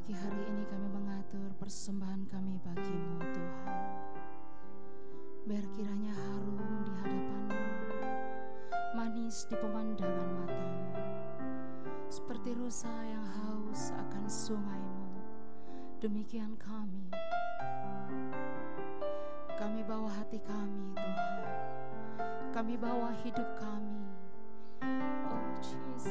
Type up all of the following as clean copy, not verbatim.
Pagi hari ini kami mengatur persembahan kami bagi-Mu Tuhan. Biar kiranya harum di hadapan-Mu, manis di pemandangan mata-Mu, seperti rusa yang haus akan sungai-Mu. Demikian kami bawa hati kami Tuhan, kami bawa hidup kami. Oh Jesus,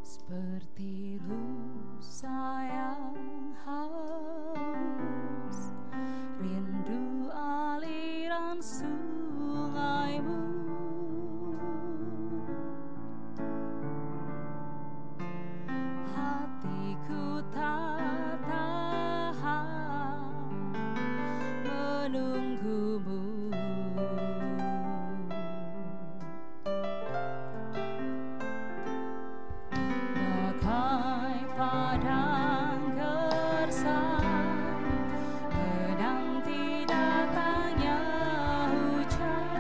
seperti rusa yang haus, rindu aliran sungai-Mu. Hatiku tak tahan menunggu-Mu. Bagai padang gersang, menanti datangnya hujan.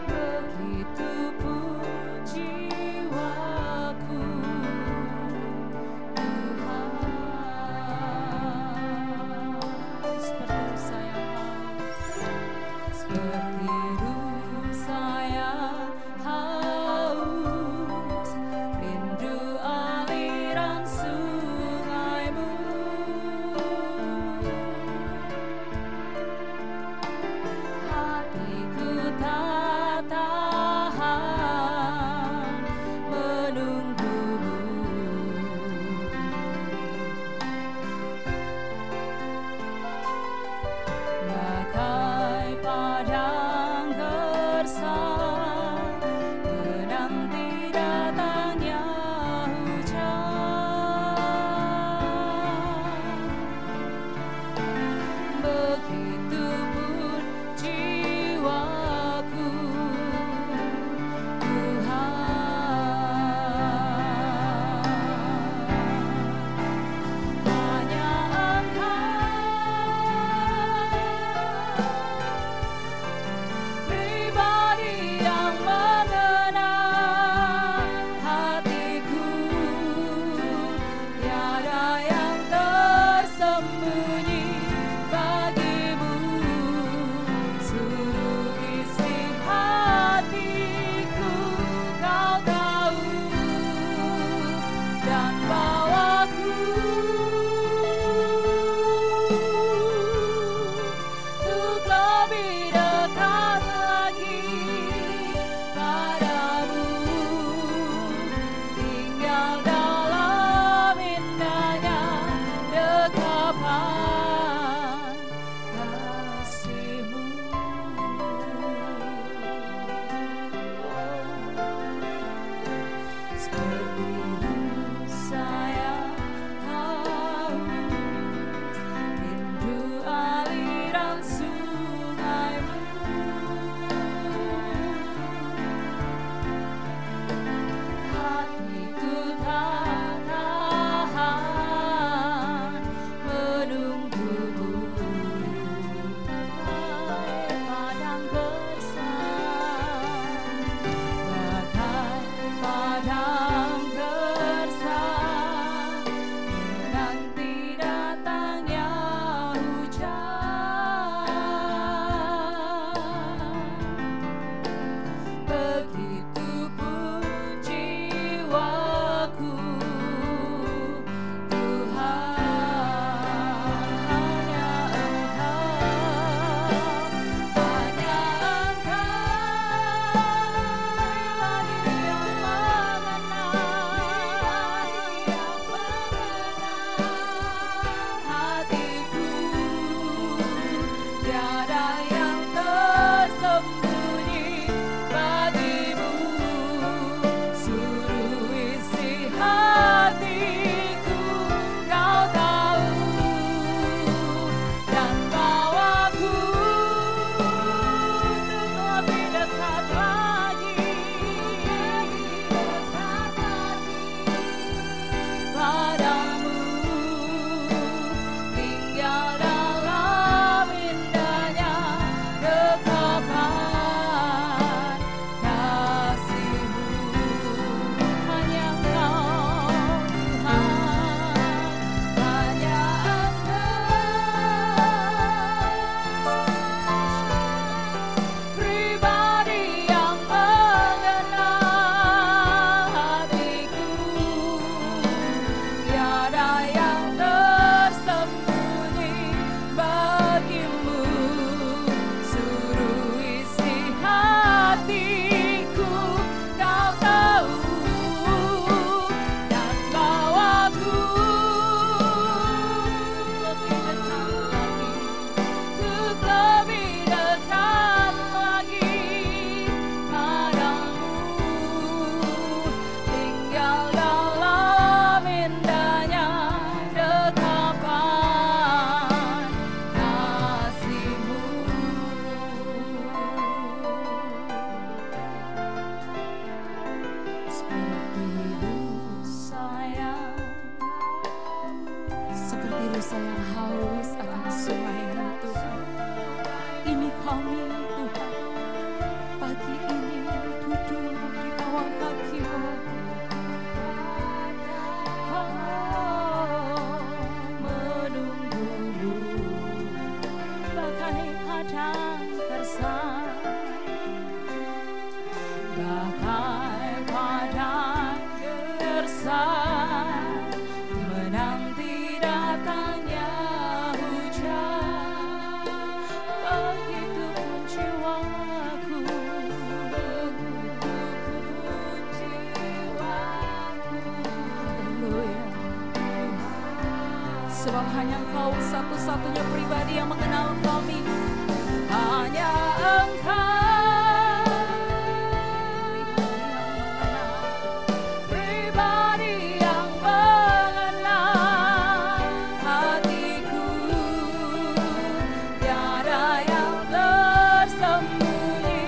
Begitupun jiwaku, Tuhan. Seperti rusa yang haus, seperti rusa yang haus, rindu aliran sungai-Mu. Hatiku tak tahan menunggu-Mu. Bagai padang gersang, menanti datangnya hujan. Begitupun jiwaku, Tuhan. Hanya Engkau, pribadi yang mengenal hatiku. Tiada yang tersembunyi bagi-Mu. Seluruh isi hatiku Kau tahu, dan bawaku untuk lebih dekat lagi padamu, tinggal dalam indahnya dekapan kasih-Mu. Seperti rusa yang haus, rindu aliran sungai-Mu. kami Tuhan pagi ini duduk di bawah kaki-Mu. Menunggu-Mu bagai padang gersang, bagai padang gersang, menanti datangnya hujan. Begitupun jiwaku, Haleluya. Sebab hanya Engkau satu-satunya pribadi yang mengenal kami. Hanya Engkau pribadi yang mengenal hatiku. Tiada yang tersembunyi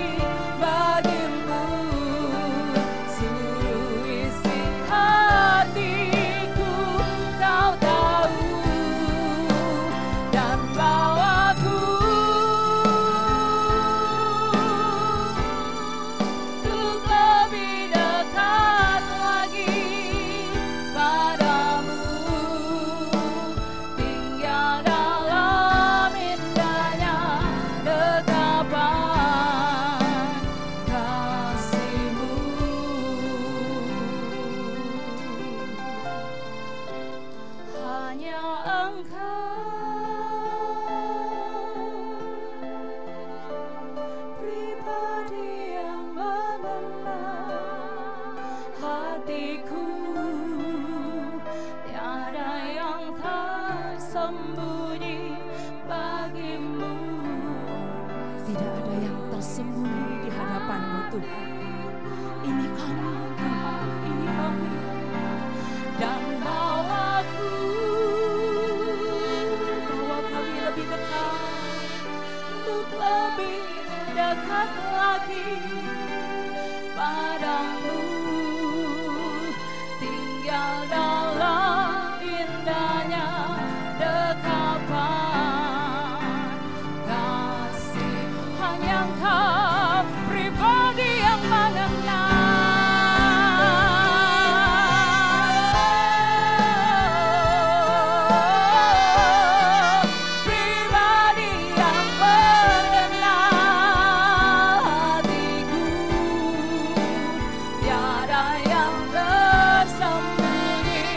bagimu. Seluruh isi hatiku Kau tahu, dan bawaku untuk lebih dekat lagi padamu, tinggal dalam indahnya dekapan kasih-Mu. Hanya Engkau pribadi yang mengenal hatiku. Tiada yang tersembunyi bagimu. Tidak ada yang tersembunyi di hadapan-Mu Tuhan. Ini kami Tuhan, ini kami. Dan bawa kami lebih dekat, untuk lebih dekat lagi padamu, tinggal dalam indahnya dekapan kasih. Hanya Engkau pribadi yang mengenal hatiku. Tiada yang tersembunyi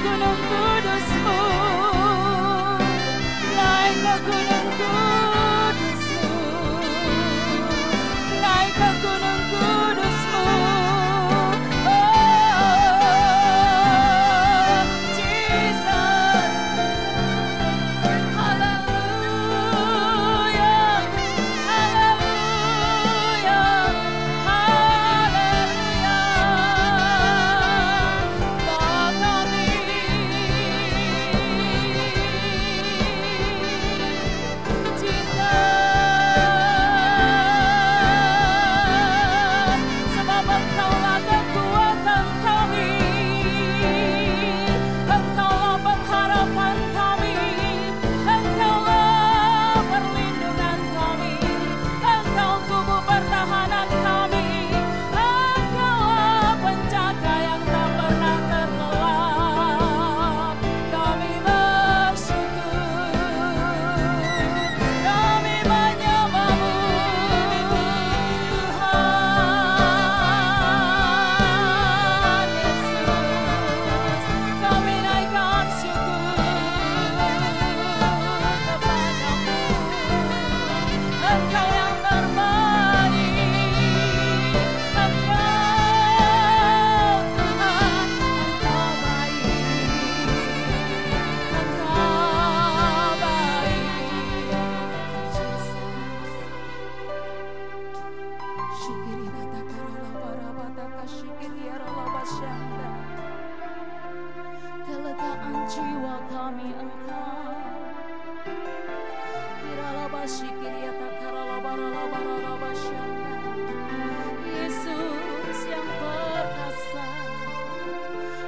gunung kudus-Mu, naik ke gunung kudus-Mu, naik ke gunung kudus-Mu. Kelegaan jiwa kami Engkau, Yesus yang perkasa,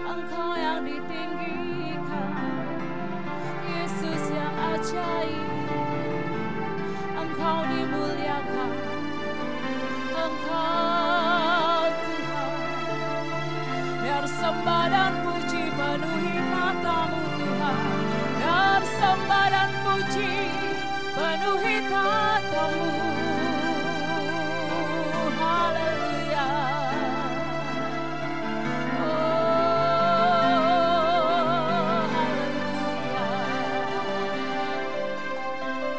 Engkau yang ditinggikan, Yesus yang ajaib, Engkau dimuliakan, Engkau Tuhan. Biar sembah dan puji penuhi tata-Mu Tuhan, biar sembah dan puji penuhi tata-Mu. Haleluya. Oh, haleluya.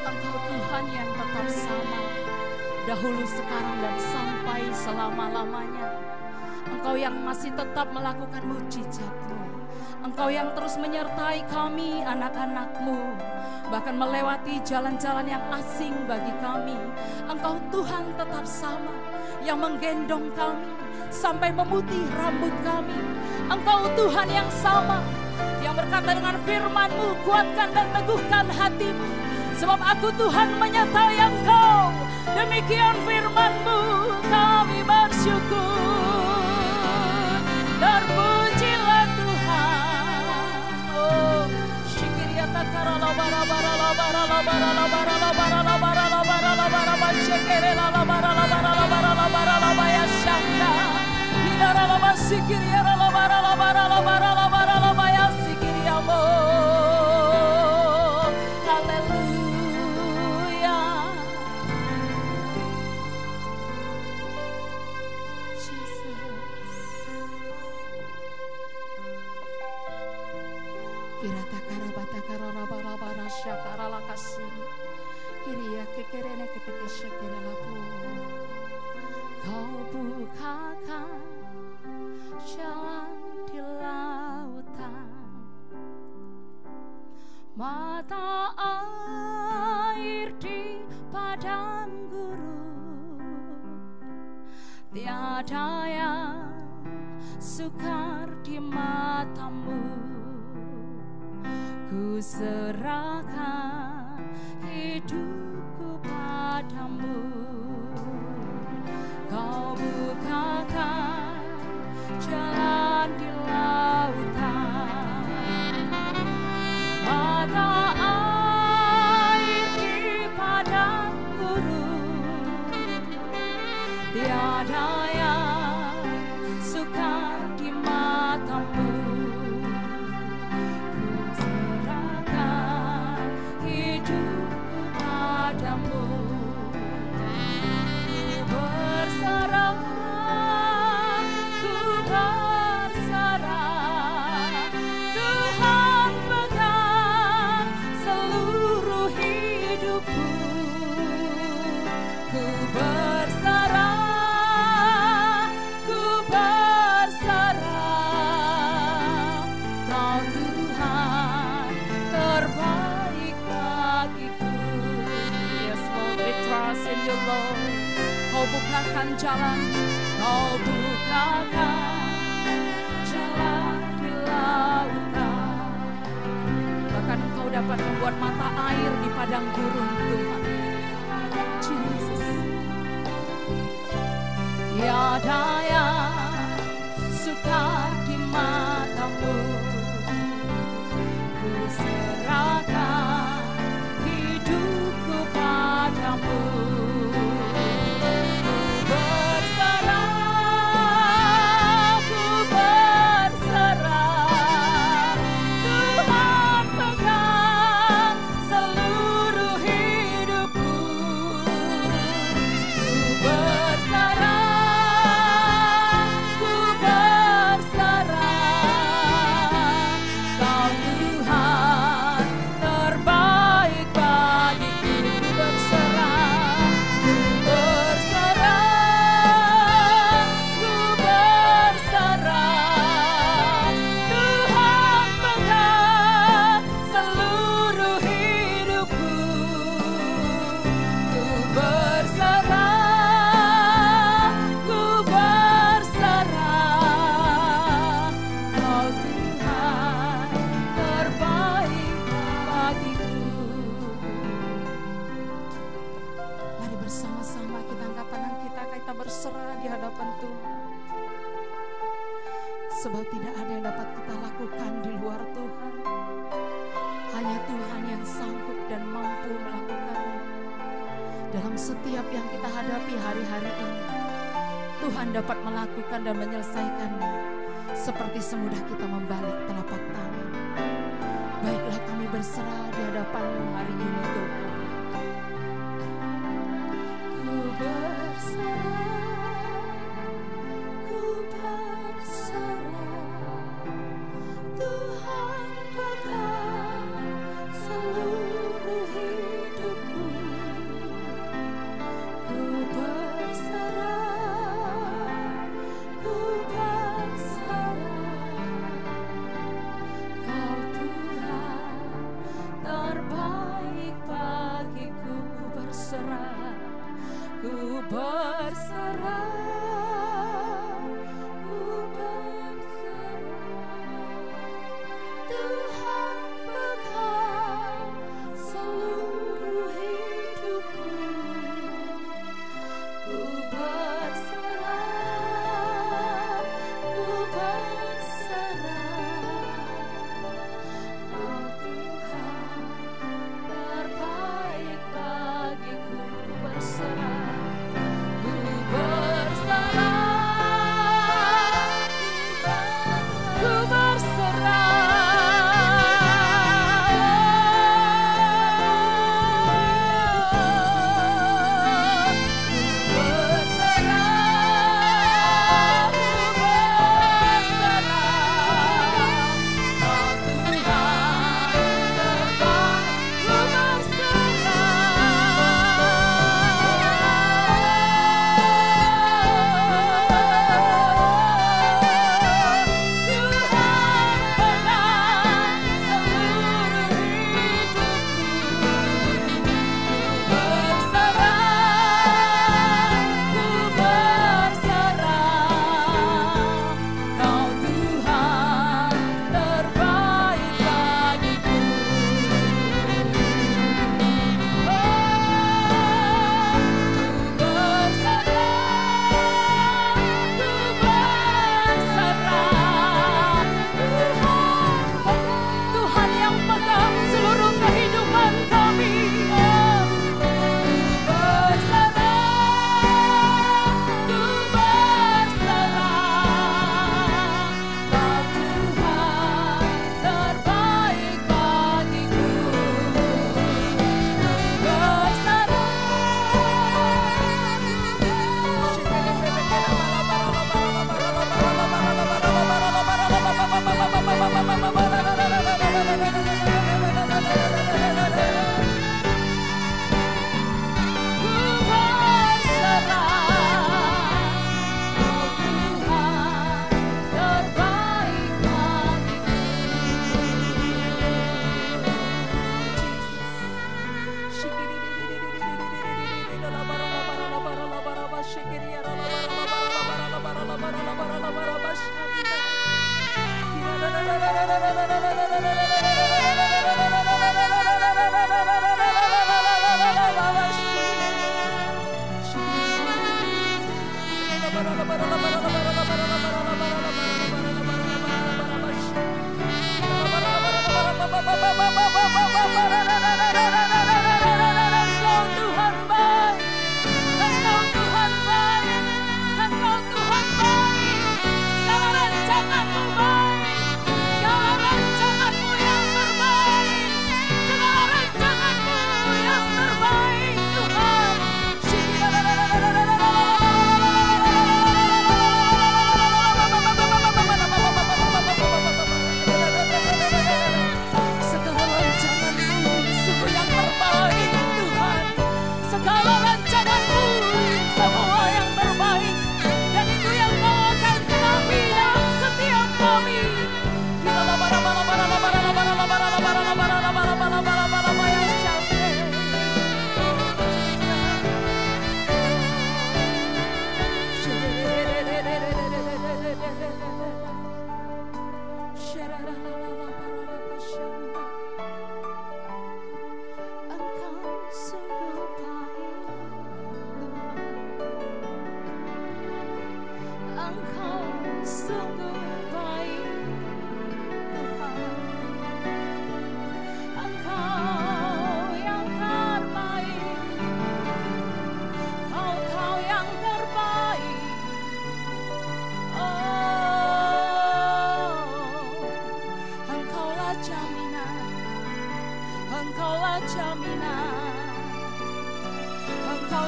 Engkau Tuhan yang tetap sama, dahulu, sekarang, dan sampai selama-lamanya. Engkau yang masih tetap melakukan mujizat-Mu. Engkau yang terus menyertai kami, anak-anak-Mu, bahkan melewati jalan-jalan yang asing bagi kami. Engkau Tuhan tetap sama, yang menggendong kami sampai memutih rambut kami. Engkau Tuhan yang sama, yang berkata dengan firman-Mu, kuatkan dan teguhkan hatimu, sebab aku Tuhan menyertai engkau. Demikian firman-Mu, kami bersyukur. Terpujilah Tuhan. Oh, syikiriata karala bara bara la bara la bara la bara la bara la bara la bara la bara la syikirela la bara la bara la bara la bara la baya syanda. Hidara la basikiriara la bara la bara la bara la bara la baya sikiriamo. Haleluya. Kirata karabata kararabara syakarala kasih, kiria kekerene keteke syakerelaku. Kau bukakan jalan di lautan, mata air di padang gurun, tiada yang sukar di mata-Mu. Ku serahkan hidupku padamu. Kau bukakan jalan di lautan, mata air di padang gurun, tiada yang sukar di mata-Mu. Ku berserah, bukakan jalan, Kau bukakan jalan di lautan. Bahkan Engkau dapat membuat mata air di padang gurun, Tuhan. Jesus. Tiada yang sukar di matamu, ku serahkan hidupku padamu. Sebab tidak ada yang dapat kita lakukan di luar Tuhan. Hanya Tuhan yang sanggup dan mampu melakukannya. Dalam setiap yang kita hadapi hari-hari ini, Tuhan dapat melakukan dan menyelesaikannya seperti semudah kita membalik telapak tangan. Baiklah, kami berserah di hadapan-Mu hari ini, Tuhan. Ku berserah. Ku berserah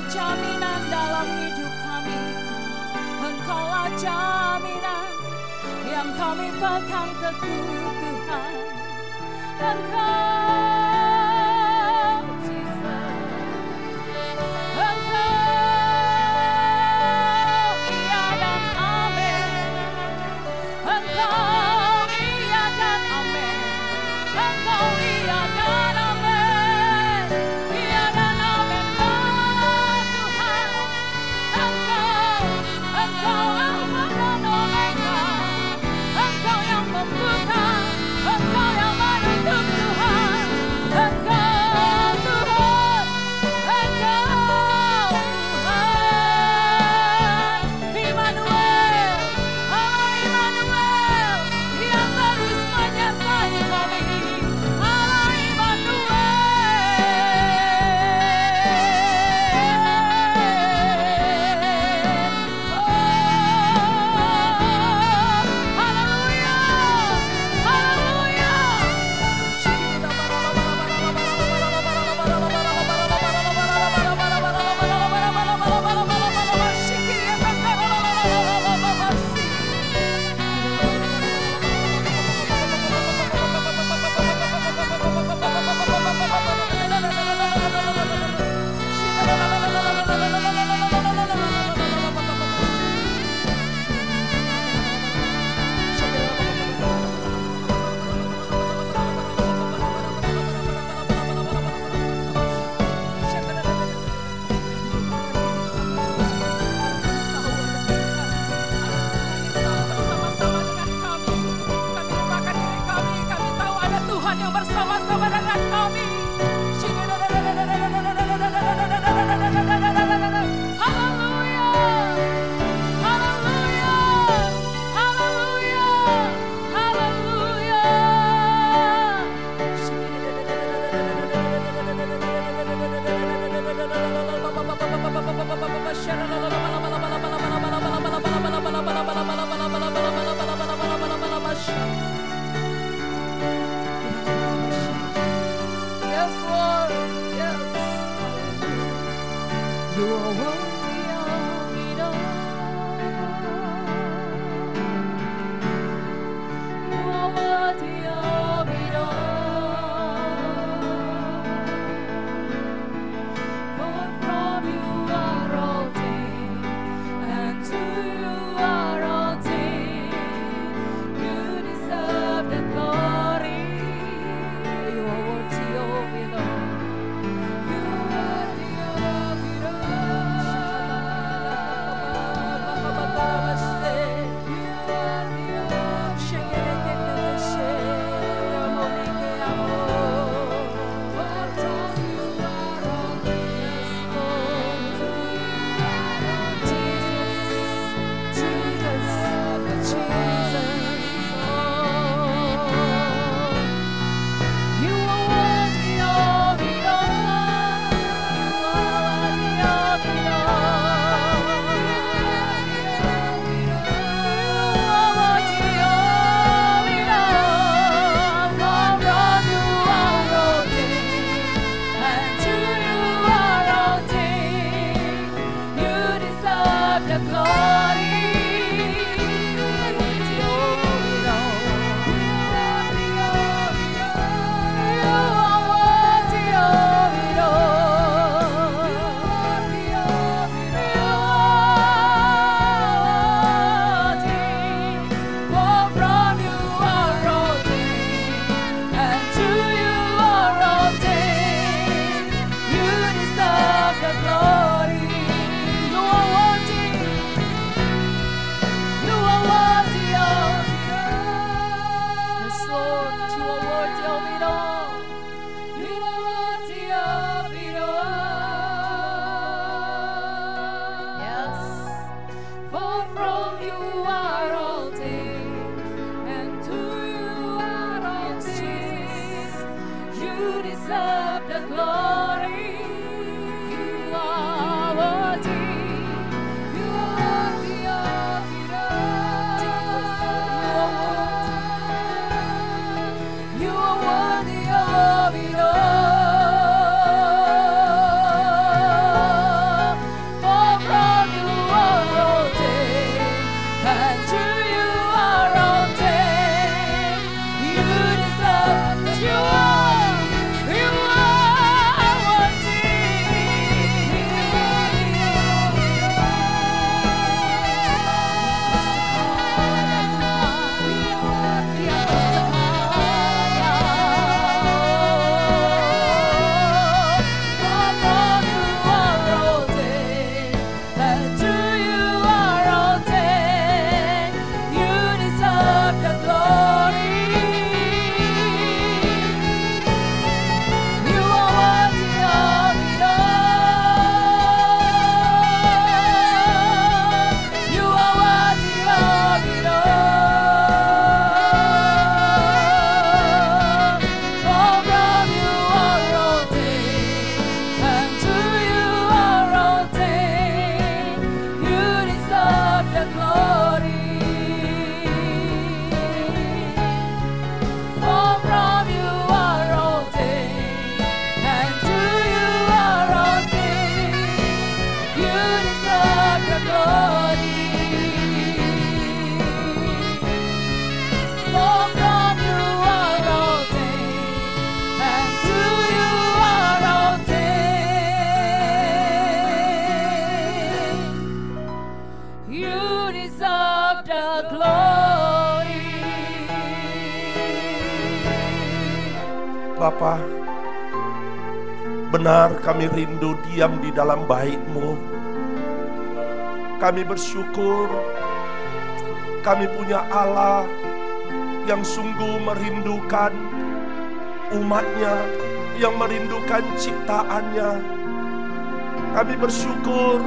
Jaminan dalam hidup kami, Engkaulah jaminan yang kami pegang teguh Tuhan. Engkau Jesus, Engkau iya dan amin, Engkau iya dan amin, Engkau iya dan amin, iya dan amin. Engkau Alfa dan Omega, Engkau yang membuka, Engkau yang menutup Tuhan. Bapa, benar kami rindu diam di dalam bait-Mu. Kami bersyukur kami punya Allah yang sungguh merindukan umat-Nya, yang merindukan ciptaannya. Kami bersyukur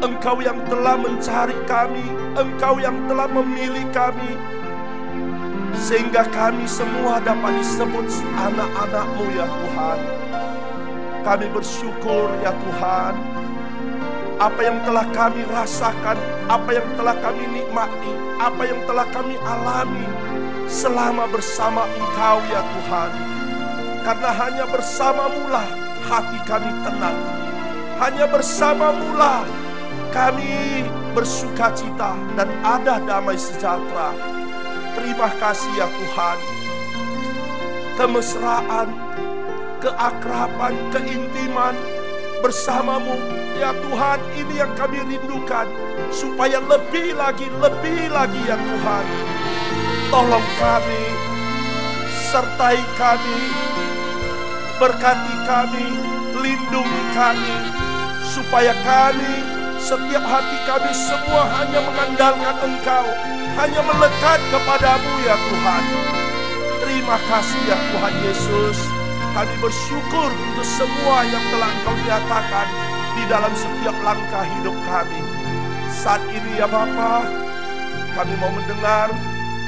Engkau yang telah mencari kami, Engkau yang telah memilih kami, sehingga kami semua dapat disebut anak-anak-Mu ya Tuhan. Kami bersyukur ya Tuhan, apa yang telah kami rasakan, apa yang telah kami nikmati, apa yang telah kami alami selama bersama Engkau ya Tuhan. Karena hanya bersama-Mu-lah hati kami tenang, hanya bersama-Mu-lah kami bersukacita dan ada damai sejahtera. Terima kasih ya Tuhan. Kemesraan, keakraban, keintiman bersama-Mu ya Tuhan, ini yang kami rindukan. Supaya lebih lagi ya Tuhan. Tolong kami, sertai kami, berkati kami, lindungi kami, supaya kami, setiap hati kami semua hanya mengandalkan Engkau, hanya melekat kepadamu ya Tuhan. Terima kasih ya Tuhan Yesus. Kami bersyukur untuk semua yang telah Engkau nyatakan di dalam setiap langkah hidup kami. Saat ini ya Bapa, kami mau mendengar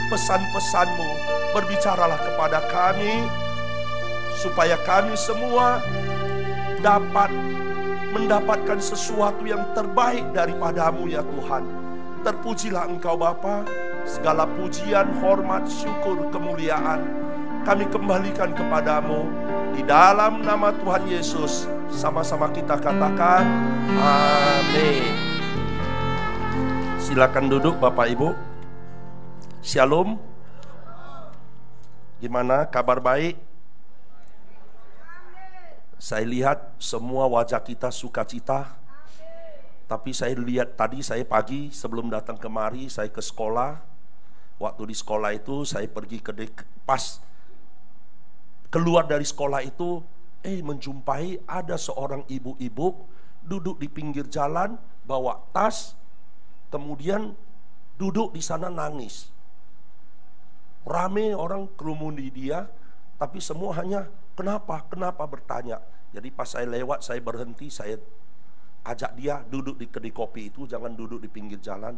pesan-pesan-Mu. Berbicaralah kepada kami, supaya kami semua dapat mendapatkan sesuatu yang terbaik daripada-Mu ya Tuhan. Terpujilah Engkau Bapa, segala pujian, hormat, syukur, kemuliaan kami kembalikan kepadamu. Di dalam nama Tuhan Yesus, sama-sama kita katakan amin. Silakan duduk Bapak Ibu. Shalom. Gimana kabar baik? Saya lihat semua wajah kita sukacita. Tapi saya lihat tadi, saya pagi sebelum datang kemari, saya ke sekolah. Waktu di sekolah itu saya pergi pas keluar dari sekolah itu, menjumpai ada seorang ibu-ibu duduk di pinggir jalan, bawa tas, kemudian duduk di sana nangis. Rame orang kerumuni dia, tapi semua hanya kenapa bertanya. Jadi pas saya lewat, saya berhenti, saya ajak dia duduk di kedai kopi itu, jangan duduk di pinggir jalan.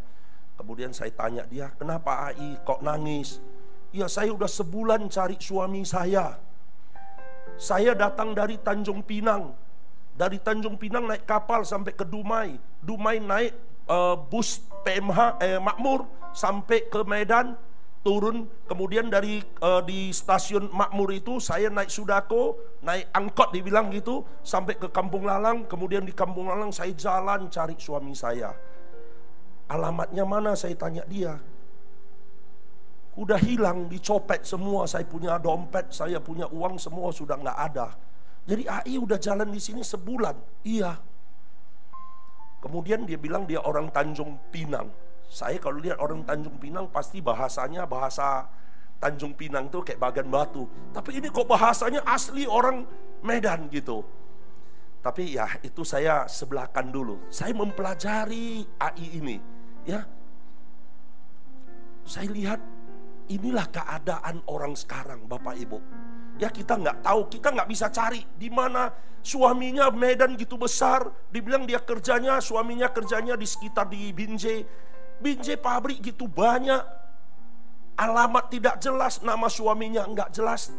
Kemudian saya tanya dia, kenapa Ai kok nangis? Ya saya udah sebulan cari suami saya. Saya datang dari Tanjung Pinang. Dari Tanjung Pinang naik kapal sampai ke Dumai. Dumai naik bus PMH Makmur sampai ke Medan, turun. Kemudian di stasiun Makmur itu saya naik Sudako, naik angkot dibilang gitu, sampai ke Kampung Lalang. Kemudian di Kampung Lalang saya jalan cari suami saya. Alamatnya mana, saya tanya dia. Udah hilang, dicopet semua. Saya punya dompet, saya punya uang, semua sudah nggak ada. Jadi Ai udah jalan di sini sebulan. Iya. Kemudian dia bilang dia orang Tanjung Pinang. Saya kalau lihat orang Tanjung Pinang pasti bahasanya bahasa Tanjung Pinang tuh kayak Bagan Batu. Tapi ini kok bahasanya asli orang Medan gitu. Tapi ya itu saya sebelahkan dulu. Saya mempelajari Ai ini, ya. Saya lihat inilah keadaan orang sekarang, Bapak Ibu. Ya kita nggak tahu, kita nggak bisa cari di mana suaminya Medan gitu besar. Dibilang dia kerjanya, suaminya kerjanya di sekitar di Binjai pabrik gitu banyak. Alamat tidak jelas, nama suaminya nggak jelas.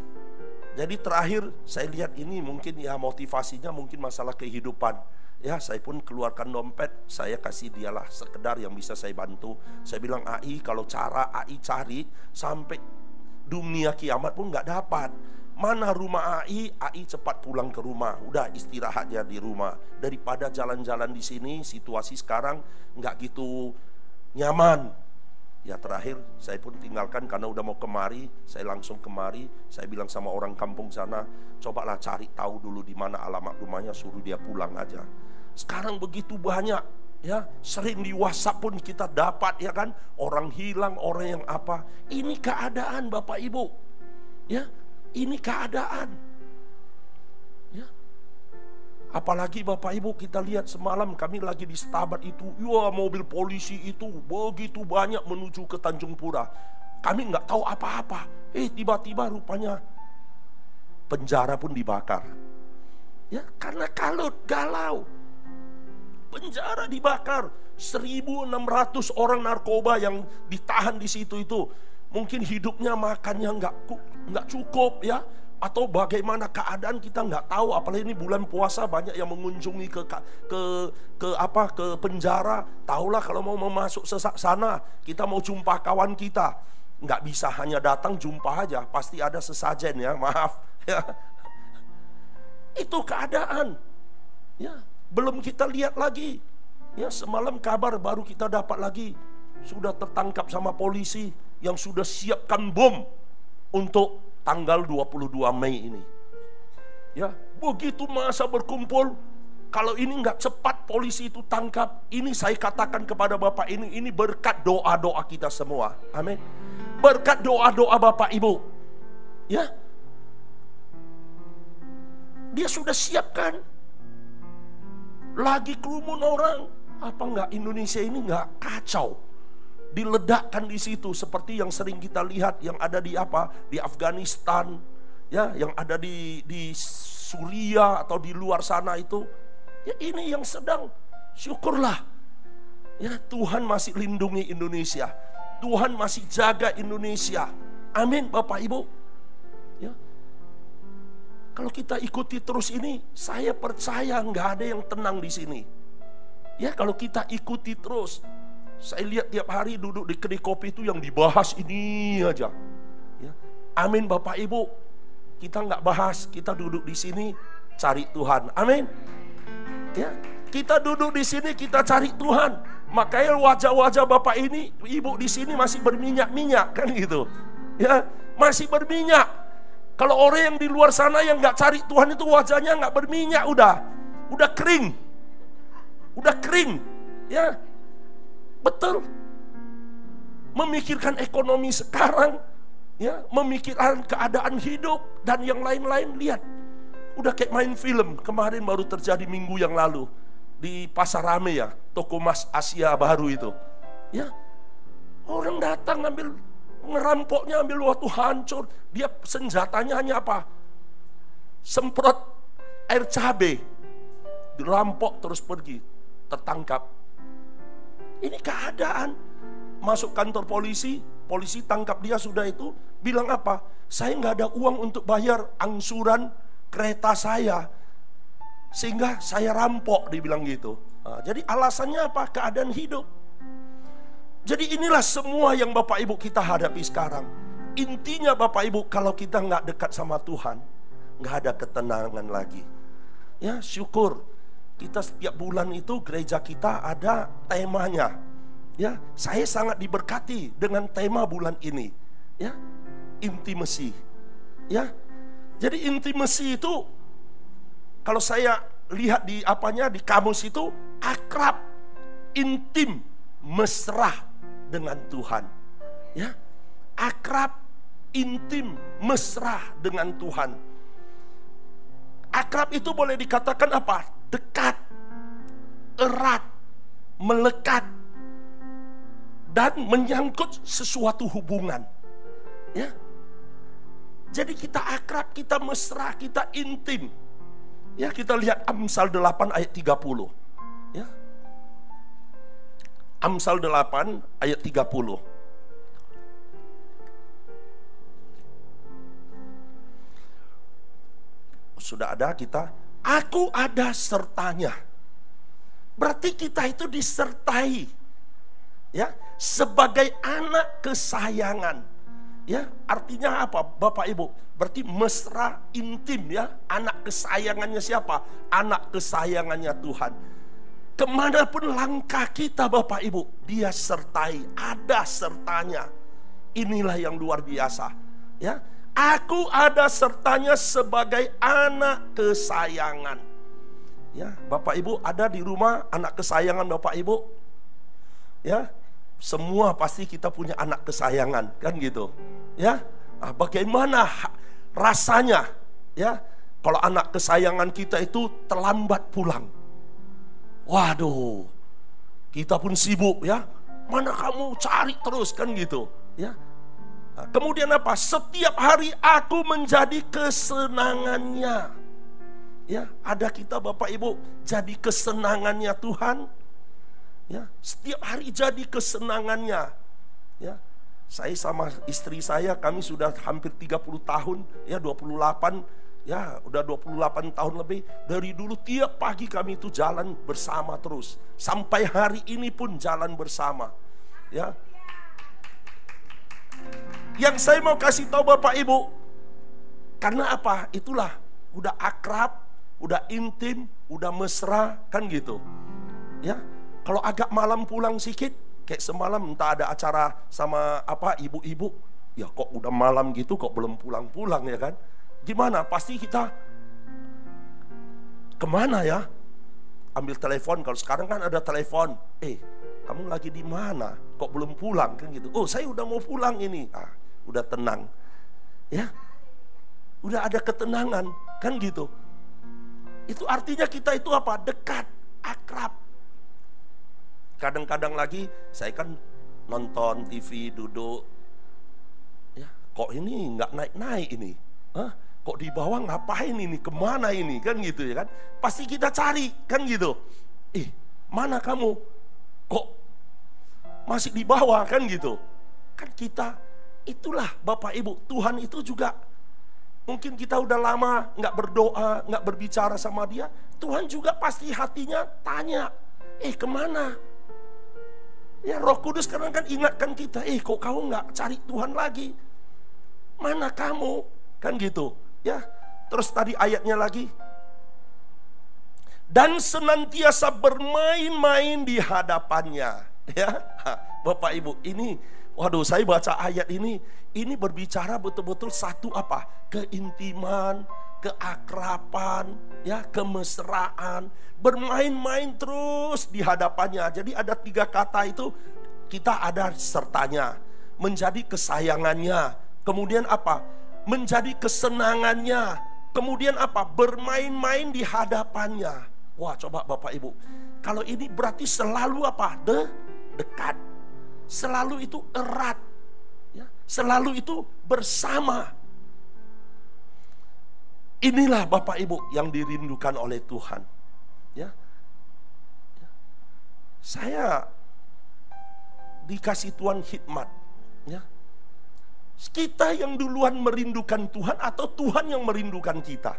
Jadi terakhir saya lihat ini mungkin ya motivasinya mungkin masalah kehidupan. Ya saya pun keluarkan dompet, saya kasih dialah sekedar yang bisa saya bantu. Saya bilang Ai kalau cara Ai cari sampai dunia kiamat pun nggak dapat. Mana rumah Ai cepat pulang ke rumah. Udah istirahatnya di rumah. Daripada jalan-jalan di sini, situasi sekarang nggak gitu nyaman. Ya terakhir saya pun tinggalkan karena udah mau kemari. Saya langsung kemari. Saya bilang sama orang kampung sana, cobalah cari tahu dulu di mana alamat rumahnya, suruh dia pulang aja. Sekarang begitu banyak, ya sering di WhatsApp pun kita dapat, ya kan, orang hilang, orang yang apa. Ini keadaan Bapak Ibu, ya. Ini keadaan, ya. Apalagi Bapak Ibu kita lihat semalam kami lagi di Stabat itu, ya mobil polisi itu begitu banyak menuju ke Tanjung Pura. Kami nggak tahu apa-apa. Tiba-tiba rupanya penjara pun dibakar. Ya karena galau. Penjara dibakar. 1.600 orang narkoba yang ditahan di situ itu. Mungkin hidupnya makannya nggak cukup, ya, atau bagaimana keadaan kita nggak tahu. Apalagi ini bulan puasa banyak yang mengunjungi ke penjara. Tahulah kalau mau masuk sana kita mau jumpa kawan kita, nggak bisa hanya datang jumpa aja, pasti ada sesajen, ya, maaf, ya. Itu keadaan, ya. Belum kita lihat lagi, ya, semalam kabar baru kita dapat lagi sudah tertangkap sama polisi yang sudah siapkan bom untuk tanggal 22 Mei ini. Ya, begitu masa berkumpul, kalau ini nggak cepat polisi itu tangkap, ini saya katakan kepada Bapak ini berkat doa-doa kita semua. Amin. Berkat doa-doa Bapak Ibu. Ya. Dia sudah siapkan. Lagi kerumun orang, apa nggak Indonesia ini nggak kacau? Diledakkan di situ seperti yang sering kita lihat yang ada di Afghanistan, ya, yang ada di Suriah atau di luar sana itu. Ya ini yang sedang, syukurlah. Ya Tuhan masih lindungi Indonesia. Tuhan masih jaga Indonesia. Amin Bapak Ibu. Ya. Kalau kita ikuti terus ini, saya percaya nggak ada yang tenang di sini. Ya kalau kita ikuti terus. Saya lihat tiap hari duduk di kedai kopi itu yang dibahas ini aja. Ya. Amin Bapak Ibu. Kita nggak bahas, kita duduk di sini cari Tuhan. Amin. Ya, Kita duduk di sini, kita cari Tuhan. Makanya wajah-wajah Bapak ini, Ibu di sini masih berminyak-minyak, kan gitu. Ya, masih berminyak. Kalau orang yang di luar sana yang nggak cari Tuhan itu wajahnya nggak berminyak, udah kering, ya, betul. Memikirkan ekonomi sekarang, ya, memikirkan keadaan hidup dan yang lain-lain. Lihat, udah kayak main film. Kemarin baru terjadi minggu yang lalu di Pasar Rame, ya, toko Mas Asia baru itu, ya, orang datang ngerampoknya, ambil waktu hancur. Dia senjatanya hanya apa? Semprot air cabai, dirampok terus pergi, tertangkap. Ini keadaan. Masuk kantor polisi, polisi tangkap dia sudah itu, bilang apa? Saya nggak ada uang untuk bayar angsuran kereta saya, sehingga saya rampok, dibilang gitu. Nah, jadi alasannya apa? Keadaan hidup. Jadi inilah semua yang Bapak Ibu kita hadapi sekarang. Intinya Bapak Ibu, kalau kita nggak dekat sama Tuhan, nggak ada ketenangan lagi. Ya, syukur kita setiap bulan itu gereja kita ada temanya. Ya, saya sangat diberkati dengan tema bulan ini. Ya, intimacy. Ya, jadi intimacy itu kalau saya lihat di di kamus itu akrab, intim, mesra dengan Tuhan. Ya, akrab, intim, mesra dengan Tuhan. Akrab itu boleh dikatakan apa? Dekat, erat, melekat, dan menyangkut sesuatu hubungan. Ya, jadi kita akrab, kita mesra, kita intim. Ya, kita lihat Amsal 8 ayat 30. Ya, Amsal 8 ayat 30. Sudah ada kita, aku ada sertanya. Berarti kita itu disertai, ya, sebagai anak kesayangan. Ya, artinya apa Bapak Ibu? Berarti mesra, intim, ya. Anak kesayangannya siapa? Anak kesayangannya Tuhan. Kemanapun langkah kita Bapak Ibu, Dia sertai, ada sertanya. Inilah yang luar biasa. Ya, aku ada sertanya sebagai anak kesayangan. Ya, Bapak Ibu ada di rumah anak kesayangan Bapak Ibu? Ya, semua pasti kita punya anak kesayangan, kan gitu. Ya, bagaimana rasanya? Ya, kalau anak kesayangan kita itu terlambat pulang. Waduh, kita pun sibuk, ya. Mana kamu, cari terus, kan gitu. Ya. Nah, kemudian apa? Setiap hari aku menjadi kesenangannya. Ya, ada kita Bapak Ibu jadi kesenangannya Tuhan. Ya, setiap hari jadi kesenangannya. Ya, saya sama istri saya, kami sudah hampir 30 tahun, ya 28, ya udah 28 tahun lebih. Dari dulu tiap pagi kami itu jalan bersama terus. Sampai hari ini pun jalan bersama. Ya. Yang saya mau kasih tahu Bapak Ibu, karena apa? Itulah, udah akrab, udah intim, udah mesra, kan gitu. Ya, kalau agak malam pulang sedikit, kayak semalam entah ada acara sama ibu-ibu, ya kok udah malam gitu kok belum pulang-pulang, ya kan? Gimana? Pasti kita kemana ya? Ambil telepon, kalau sekarang kan ada telepon. Kamu lagi di mana? Kok belum pulang, kan gitu. Oh, saya udah mau pulang ini. Udah tenang. Ya. Udah ada ketenangan, kan gitu. Itu artinya kita itu apa? Dekat, akrab. Kadang-kadang lagi saya kan nonton TV, duduk. Ya, kok ini nggak naik-naik ini? Kok di bawah ngapain ini? Kemana ini? Kan gitu, ya kan? Pasti kita cari, kan gitu. Mana kamu? Kok masih di bawah, kan gitu. Kan kita, itulah Bapak Ibu, Tuhan itu juga. Mungkin kita udah lama nggak berdoa, nggak berbicara sama Dia. Tuhan juga pasti hatinya tanya, kemana? Ya, Roh Kudus kadang kan ingatkan kita, kok kamu nggak cari Tuhan lagi? Mana kamu? Kan gitu. Ya, terus tadi ayatnya lagi, dan senantiasa bermain-main di hadapannya. Ya, Bapak Ibu, ini waduh, saya baca ayat ini berbicara betul-betul satu apa? Keintiman, keakraban, ya, kemesraan, bermain-main terus di hadapannya. Jadi ada 3 kata itu, kita ada sertanya, menjadi kesayangannya, kemudian apa? Menjadi kesenangannya, kemudian apa? Bermain-main di hadapannya. Wah, coba Bapak Ibu, kalau ini berarti selalu apa? Dekat, selalu itu erat, ya, selalu itu bersama. Inilah Bapak Ibu yang dirindukan oleh Tuhan. Ya, saya dikasih Tuhan hikmat. Ya, kita yang duluan merindukan Tuhan atau Tuhan yang merindukan kita?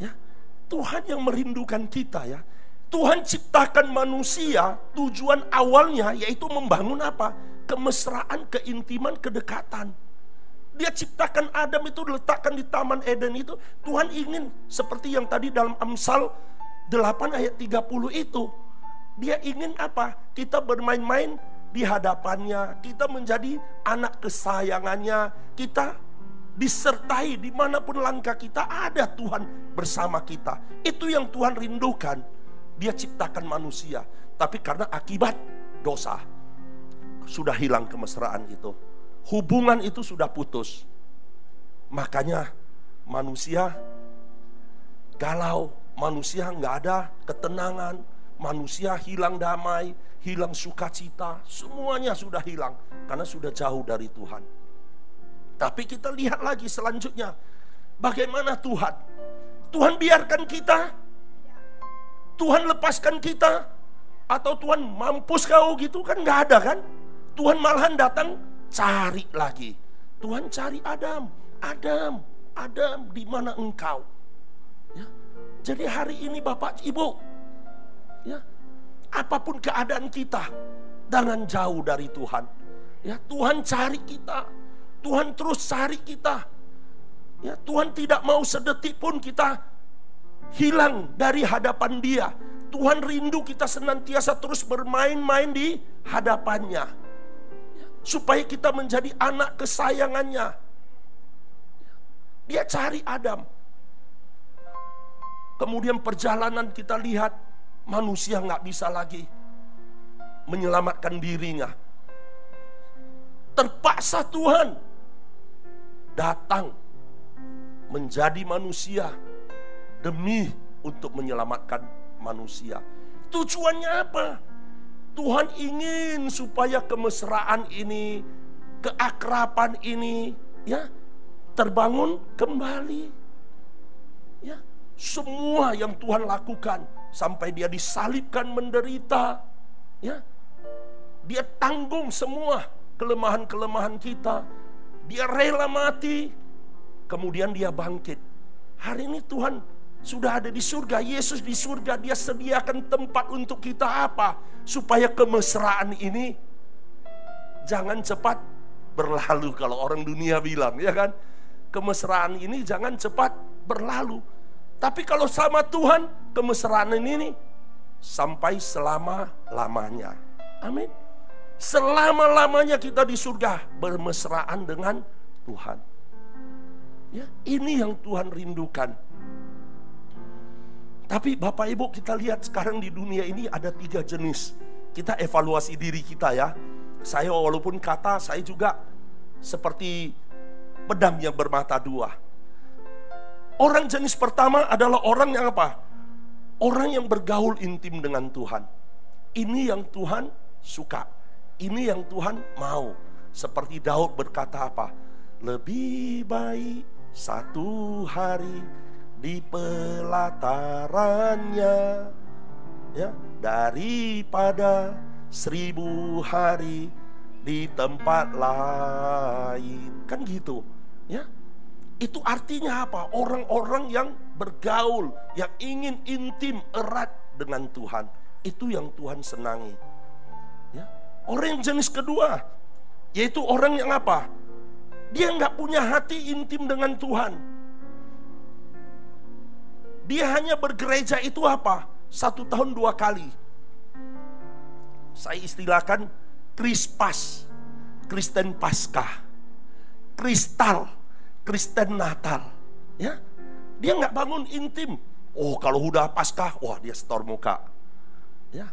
Ya, Tuhan yang merindukan kita, ya. Tuhan ciptakan manusia, tujuan awalnya yaitu membangun apa? Kemesraan, keintiman, kedekatan. Dia ciptakan Adam itu, letakkan di Taman Eden itu. Tuhan ingin seperti yang tadi dalam Amsal 8 ayat 30 itu. Dia ingin apa? Kita bermain-main di hadapannya, kita menjadi anak kesayangannya, kita disertai dimanapun langkah kita, ada Tuhan bersama kita. Itu yang Tuhan rindukan. Dia ciptakan manusia, tapi karena akibat dosa sudah hilang kemesraan itu, hubungan itu sudah putus. Makanya manusia galau, manusia nggak ada ketenangan, manusia hilang damai, hilang sukacita, semuanya sudah hilang karena sudah jauh dari Tuhan. Tapi kita lihat lagi selanjutnya, bagaimana Tuhan? Tuhan biarkan kita, Tuhan lepaskan kita, atau Tuhan mampus kau gitu kan? Nggak ada kan? Tuhan malahan datang cari lagi. Tuhan cari Adam, Adam, Adam, di mana engkau? Ya. Jadi hari ini Bapak Ibu, ya, apapun keadaan kita, jangan jauh dari Tuhan. Ya, Tuhan cari kita, Tuhan terus cari kita. Ya, Tuhan tidak mau sedetik pun kita hilang dari hadapan Dia. Tuhan rindu kita senantiasa terus bermain-main di hadapannya, supaya kita menjadi anak kesayangannya. Dia cari Adam. Kemudian perjalanan kita lihat, manusia nggak bisa lagi menyelamatkan dirinya. Terpaksa Tuhan datang menjadi manusia demi untuk menyelamatkan manusia. Tujuannya apa? Tuhan ingin supaya kemesraan ini, keakraban ini, ya, terbangun kembali. Ya, semua yang Tuhan lakukan sampai Dia disalibkan, menderita, ya, Dia tanggung semua kelemahan-kelemahan kita. Dia rela mati, kemudian Dia bangkit. Hari ini Tuhan sudah ada di surga, Yesus di surga, Dia sediakan tempat untuk kita apa? Supaya kemesraan ini jangan cepat berlalu, kalau orang dunia bilang, ya kan? Kemesraan ini jangan cepat berlalu. Tapi kalau sama Tuhan, kemesraan ini sampai selama-lamanya. Amin. Selama-lamanya kita di surga bermesraan dengan Tuhan. Ya, ini yang Tuhan rindukan. Tapi Bapak Ibu, kita lihat sekarang di dunia ini ada 3 jenis. Kita evaluasi diri kita, ya. Saya walaupun kata saya juga seperti pedang yang bermata 2. Orang jenis pertama adalah orang yang apa? Orang yang bergaul intim dengan Tuhan. Ini yang Tuhan suka, ini yang Tuhan mau. Seperti Daud berkata apa? Lebih baik 1 hari di pelatarannya, ya, daripada 1000 hari di tempat lain. Kan gitu, ya. Itu artinya apa? Orang-orang yang bergaul, yang ingin intim, erat dengan Tuhan. Itu yang Tuhan senangi, ya. Orang yang jenis kedua, yaitu orang yang apa? Dia nggak punya hati intim dengan Tuhan. Dia hanya bergereja itu apa? 1 tahun 2 kali. Saya istilahkan Krispas, Kristen Paskah, Kristal, Kristen Natal. Ya, dia nggak bangun intim. Oh, kalau udah Paskah, wah dia setor muka. Ya,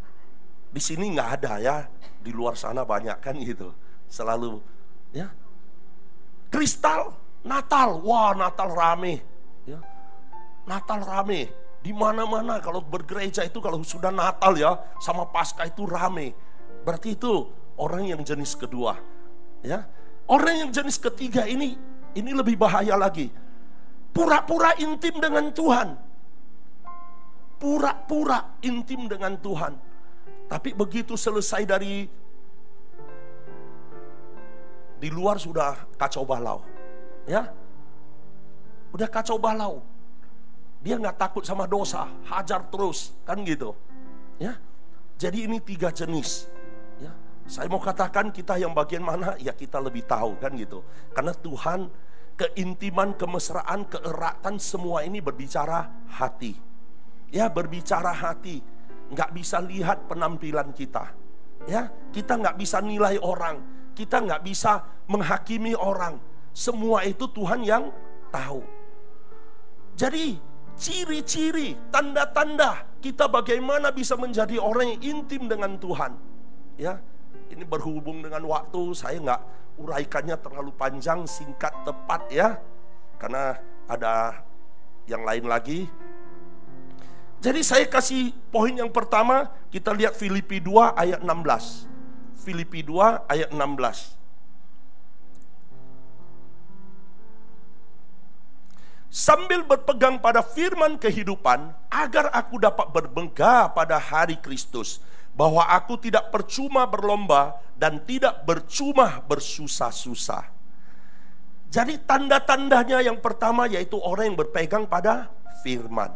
di sini nggak ada ya, di luar sana banyak kan gitu. Selalu, ya. Kristal, Natal, wah Natal rame. Ya, Natal rame. Di mana-mana kalau bergereja itu kalau sudah Natal ya, sama Paskah itu rame. Berarti itu orang yang jenis kedua. Ya, orang yang jenis ketiga ini lebih bahaya lagi. Pura-pura intim dengan Tuhan. Pura-pura intim dengan Tuhan. Tapi begitu selesai di luar sudah kacau balau. Ya, udah kacau balau. Dia nggak takut sama dosa, hajar terus, kan gitu. Ya, jadi ini 3 jenis. Ya, saya mau katakan kita yang bagian mana, ya kita lebih tahu kan gitu. Karena Tuhan, keintiman, kemesraan, keeratan, semua ini berbicara hati. Ya, berbicara hati. Nggak bisa lihat penampilan kita. Ya, kita nggak bisa nilai orang. Kita nggak bisa menghakimi orang. Semua itu Tuhan yang tahu. Jadi ciri-ciri, tanda-tanda kita bagaimana bisa menjadi orang yang intim dengan Tuhan. Ya, ini berhubung dengan waktu, saya nggak uraikannya terlalu panjang, singkat, tepat ya, karena ada yang lain lagi. Jadi saya kasih poin yang pertama, kita lihat Filipi 2 ayat 16. Filipi 2 ayat 16. Sambil berpegang pada firman kehidupan, agar aku dapat bermegah pada hari Kristus, bahwa aku tidak percuma berlomba dan tidak percuma bersusah-susah. Jadi tanda-tandanya yang pertama yaitu orang yang berpegang pada firman.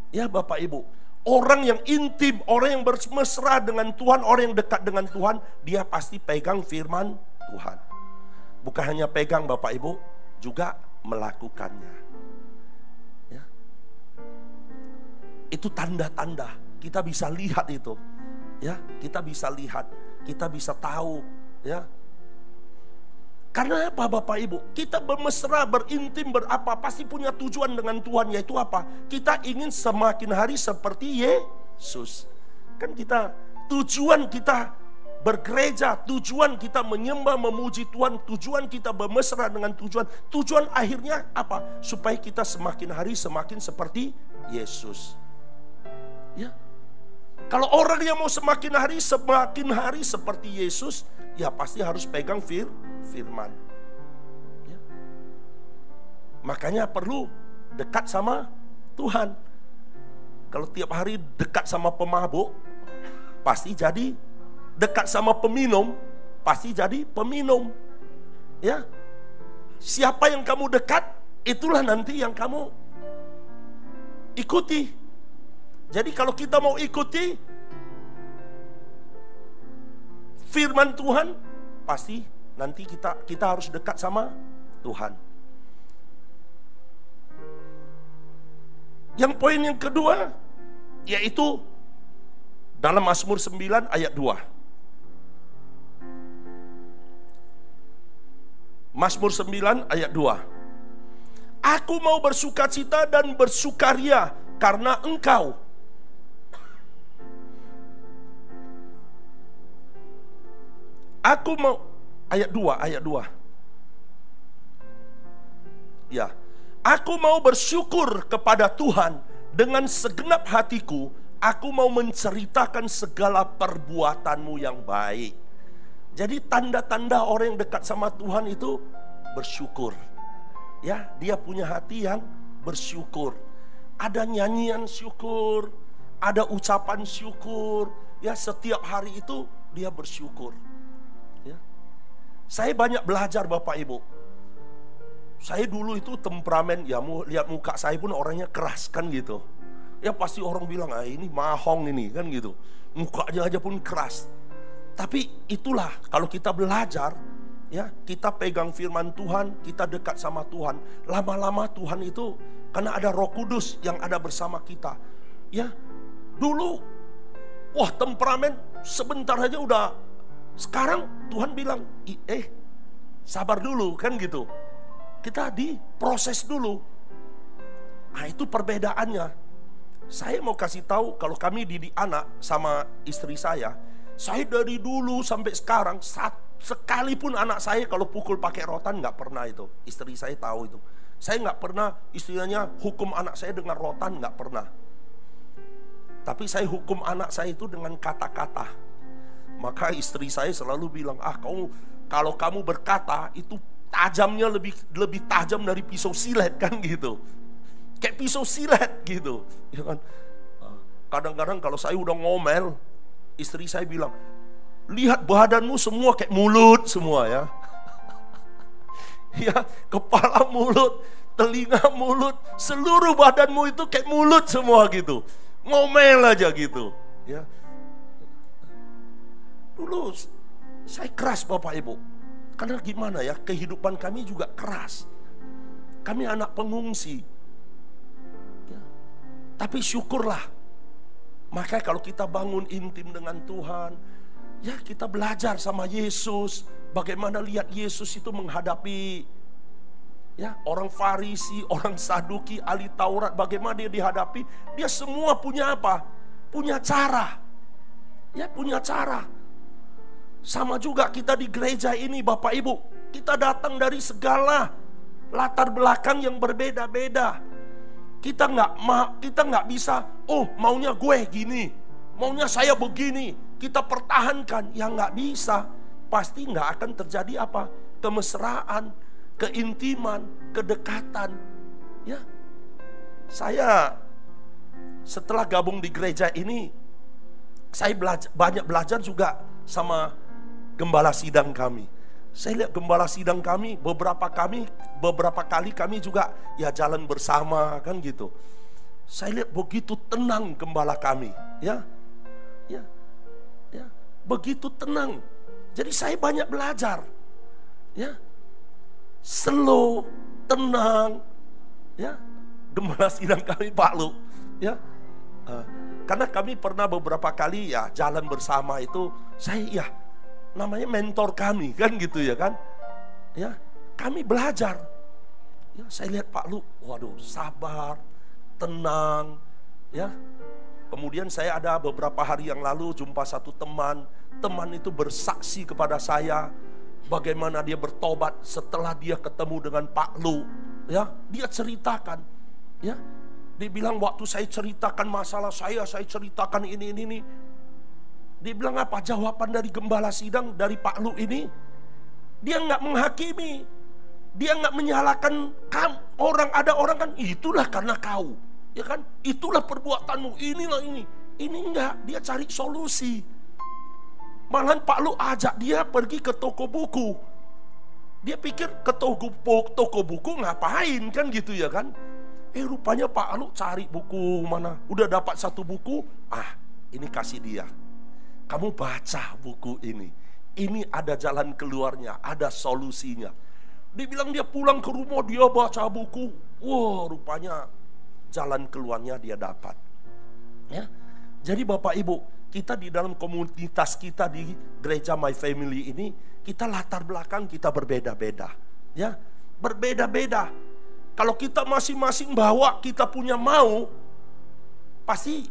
Ya Bapak Ibu, orang yang intim, orang yang bermesra dengan Tuhan, orang yang dekat dengan Tuhan, dia pasti pegang firman Tuhan. Bukan hanya pegang Bapak Ibu, juga melakukannya. Ya. Itu tanda-tanda, kita bisa lihat itu. Ya, kita bisa lihat, kita bisa tahu, ya. Karena apa Bapak Ibu? Kita bermesra, berintim, berapa, pasti punya tujuan dengan Tuhan, yaitu apa? Kita ingin semakin hari seperti Yesus. Kan kita, tujuan kita bergereja, tujuan kita menyembah, memuji Tuhan, tujuan kita bermesra dengan tujuan akhirnya apa? Supaya kita semakin hari semakin seperti Yesus. Ya. Kalau orang yang mau semakin hari seperti Yesus, ya pasti harus pegang firman. Ya. Makanya perlu dekat sama Tuhan. Kalau tiap hari dekat sama pemabuk, pasti jadi dekat sama peminum, pasti jadi peminum. Ya. Siapa yang kamu dekat, itulah nanti yang kamu ikuti. Jadi kalau kita mau ikuti firman Tuhan, pasti nanti kita harus dekat sama Tuhan. Yang poin yang kedua yaitu dalam Mazmur 9 ayat 2. Mazmur 9 ayat 2. Aku mau bersukacita dan bersukaria karena Engkau. Aku mau, ayat 2. Ya, aku mau bersyukur kepada Tuhan dengan segenap hatiku. Aku mau menceritakan segala perbuatanmu yang baik. Jadi tanda-tanda orang yang dekat sama Tuhan itu bersyukur. Ya, dia punya hati yang bersyukur. Ada nyanyian syukur, ada ucapan syukur. Ya, setiap hari itu dia bersyukur. Saya banyak belajar Bapak Ibu. Saya dulu itu temperamen, ya lihat muka saya pun orangnya keras kan gitu. Ya pasti orang bilang, ini mahong ini kan gitu. Mukanya aja pun keras. Tapi itulah kalau kita belajar, ya kita pegang firman Tuhan, kita dekat sama Tuhan. Lama-lama Tuhan itu Karena ada Roh Kudus yang ada bersama kita. Ya, dulu wah temperamen sebentar aja udah. Sekarang Tuhan bilang, sabar dulu kan gitu. Kita diproses dulu. Nah itu perbedaannya. Saya mau kasih tahu, kalau kami didik anak sama istri saya dari dulu sampai sekarang, sekalipun anak saya kalau pukul pakai rotan nggak pernah itu. Istri saya tahu itu. Saya nggak pernah istilahnya hukum anak saya dengan rotan, nggak pernah. Tapi saya hukum anak saya itu dengan kata-kata. Maka istri saya selalu bilang, kalau kamu berkata itu tajamnya lebih tajam dari pisau silet kan gitu. Kayak pisau silet gitu, ya kan? Kadang-kadang kalau saya udah ngomel, istri saya bilang, lihat badanmu semua kayak mulut semua ya. Ya, kepala mulut, telinga mulut, seluruh badanmu itu kayak mulut semua gitu. Ngomel aja gitu, ya. Dulu saya keras Bapak Ibu. Karena gimana ya, kehidupan kami juga keras. Kami anak pengungsi. Ya. Tapi syukurlah. Makanya kalau kita bangun intim dengan Tuhan, ya kita belajar sama Yesus. Bagaimana lihat Yesus itu menghadapi ya orang Farisi, orang Saduki, ahli Taurat. Bagaimana dia dihadapi. Dia semua punya apa? Punya cara. Ya punya cara. Sama juga kita di gereja ini Bapak Ibu. Kita datang dari segala latar belakang yang berbeda-beda. Kita nggak bisa, maunya gue gini, maunya saya begini. Kita pertahankan, yang nggak bisa. Pasti nggak akan terjadi apa? Kemesraan, keintiman, kedekatan. Ya, saya setelah gabung di gereja ini, saya banyak belajar juga sama gembala sidang kami. Saya lihat gembala sidang kami, beberapa kali kami juga ya jalan bersama kan gitu. Saya lihat begitu tenang gembala kami, ya, begitu tenang. Jadi saya banyak belajar, ya, slow, tenang, ya, gembala sidang kami Pak Lu, ya. Karena kami pernah beberapa kali ya jalan bersama itu, saya namanya mentor kami kan gitu ya kan. Ya, kami belajar. Ya, saya lihat Pak Lu, waduh, sabar, tenang, ya. Kemudian saya ada beberapa hari yang lalu jumpa satu teman itu bersaksi kepada saya bagaimana dia bertobat setelah dia ketemu dengan Pak Lu, ya. Dia ceritakan, ya. Dia bilang waktu saya ceritakan masalah saya ceritakan ini. Dia bilang apa? Jawaban dari gembala sidang, dari Pak Lu ini, dia nggak menghakimi, dia nggak menyalahkan orang. Ada orang kan, itulah karena kau, ya kan? Itulah perbuatanmu, inilah ini. Ini enggak, dia cari solusi. Malahan Pak Lu ajak dia pergi ke toko buku. Dia pikir ke toko buku ngapain kan gitu ya kan? Rupanya Pak Lu cari buku mana? Udah dapat satu buku, ini kasih dia. Kamu baca buku ini. Ini ada jalan keluarnya, ada solusinya. Dibilang dia pulang ke rumah, dia baca buku. Wah, rupanya jalan keluarnya dia dapat. Ya. Jadi Bapak Ibu, kita di dalam komunitas kita di gereja My Family ini, kita latar belakang kita berbeda-beda. Ya, berbeda-beda. Kalau kita masing-masing bawa, kita punya mau, pasti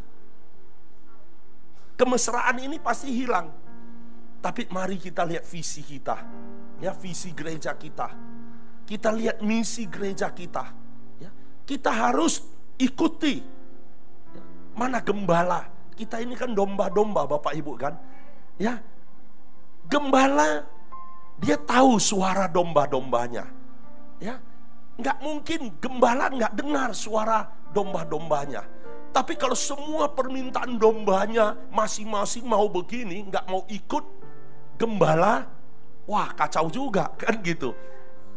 kemesraan ini pasti hilang. Tapi mari kita lihat visi kita, ya, visi gereja kita. Kita lihat misi gereja kita, ya. Kita harus ikuti, ya. Mana gembala? Kita ini kan domba-domba Bapak Ibu kan, ya. Gembala dia tahu suara domba-dombanya, ya. Nggak mungkin gembala nggak dengar suara domba-dombanya. Tapi kalau semua permintaan dombanya masing-masing mau begini, nggak mau ikut gembala, wah kacau juga kan gitu.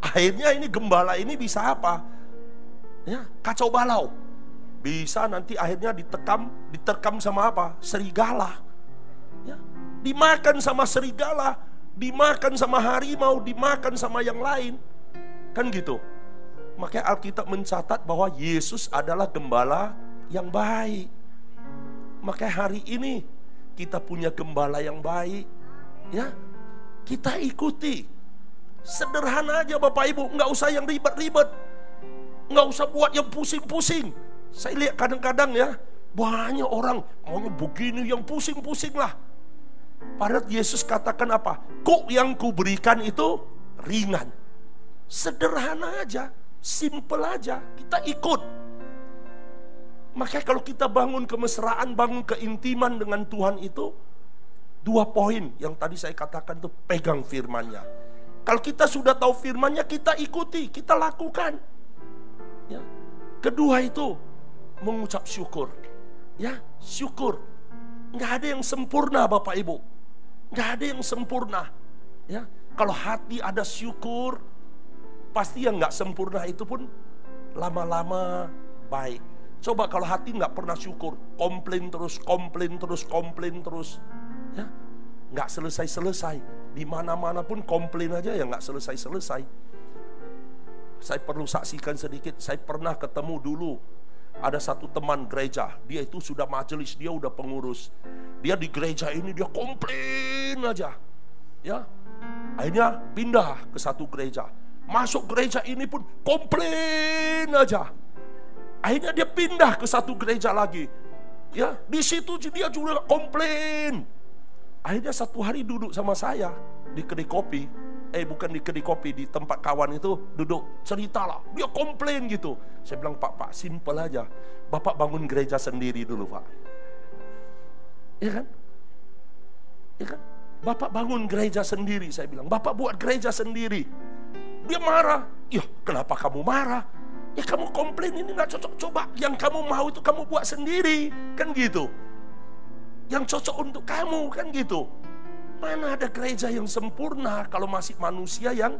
Akhirnya ini gembala ini bisa apa? Ya, kacau balau. Bisa nanti akhirnya diterkam sama apa? Serigala. Ya, dimakan sama serigala, dimakan sama harimau, dimakan sama yang lain. Kan gitu. Makanya Alkitab mencatat bahwa Yesus adalah gembala yang baik. Makanya hari ini kita punya gembala yang baik, ya. Kita ikuti. Sederhana aja Bapak Ibu, nggak usah yang ribet-ribet, nggak usah buat yang pusing-pusing. Saya lihat kadang-kadang ya, banyak orang maunya begini, yang pusing-pusing lah. Padahal Yesus katakan apa? Kuk yang kuberikan itu ringan. Sederhana aja, simple aja, kita ikut. Makanya kalau kita bangun kemesraan, bangun keintiman dengan Tuhan itu, 2 poin yang tadi saya katakan tuh, pegang firman-Nya. Kalau kita sudah tahu firman-Nya, kita ikuti, kita lakukan. Ya. Kedua itu mengucap syukur. Ya, syukur. Nggak ada yang sempurna Bapak Ibu. Nggak ada yang sempurna. Ya, kalau hati ada syukur, pasti yang nggak sempurna itu pun lama-lama baik. Coba kalau hati nggak pernah syukur, komplain terus, ya, nggak selesai-selesai. Di mana-mana pun komplain aja ya nggak selesai-selesai. Saya perlu saksikan sedikit. Saya pernah ketemu dulu, ada satu teman gereja, dia itu sudah majelis, dia udah pengurus. Dia di gereja ini dia komplain aja, ya. Akhirnya pindah ke satu gereja. Masuk gereja ini pun komplain aja. Akhirnya dia pindah ke satu gereja lagi. Ya, di situ dia juga komplain. Akhirnya satu hari duduk sama saya di kedai kopi. Bukan di kedai kopi, di tempat kawan itu duduk, ceritalah. Dia komplain gitu. Saya bilang, Pak, simple aja. Bapak bangun gereja sendiri dulu, Pak. Ya kan? Ya kan? Bapak bangun gereja sendiri, saya bilang. Bapak buat gereja sendiri. Dia marah. Ya, kenapa kamu marah? Ya kamu komplain ini gak cocok. Coba yang kamu mau itu kamu buat sendiri. Kan gitu. Yang cocok untuk kamu, kan gitu. Mana ada gereja yang sempurna kalau masih manusia yang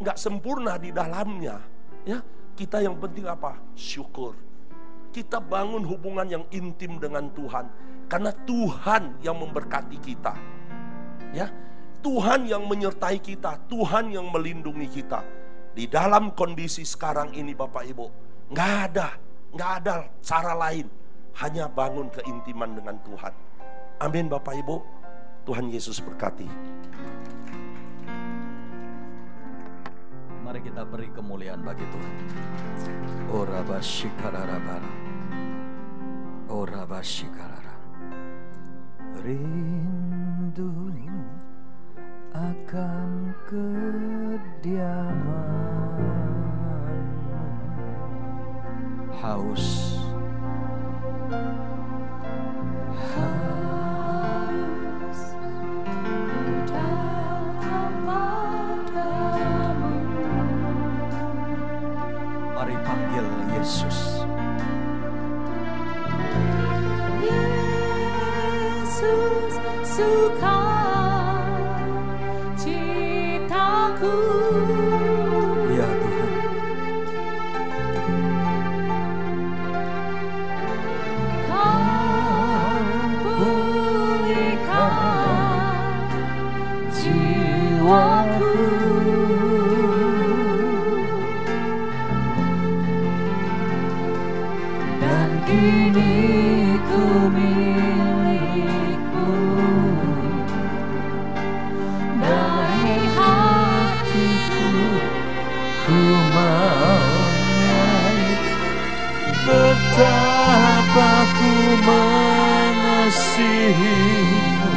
gak sempurna di dalamnya. Ya, kita yang penting apa? Syukur. Kita bangun hubungan yang intim dengan Tuhan. Karena Tuhan yang memberkati kita. Ya, Tuhan yang menyertai kita, Tuhan yang melindungi kita. Di dalam kondisi sekarang ini Bapak Ibu, nggak ada cara lain, hanya bangun keintiman dengan Tuhan. Amin Bapak Ibu. Tuhan Yesus berkati. Mari kita beri kemuliaan bagi Tuhan. Ora bashikararabara. Ora bashikarara. Rindu akan kediaman-Mu, haus dalam padamu. Mari panggil Yesus. Yesus suka ciptaku. Ya Tuhan. Kau pulihkan jiwaku. Dan kini ku milikmu. Dari hatiku Ku mau nyanyi betapa ku mengasihimu,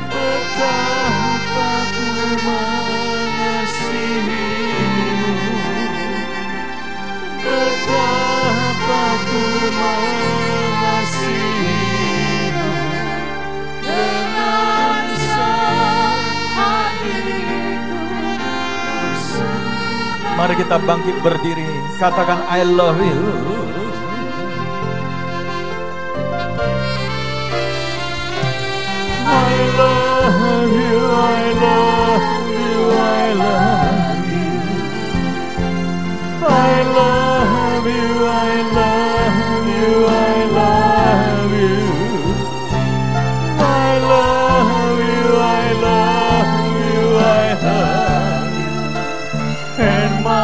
betapa ku mengasihimu, betapa ku mengasihimu dengan sehatiku. Mari kita bangkit berdiri, katakan I love you. I love you, I love you, I love you. I love you, I love you, I love you. I love you, I love you, I love you. And my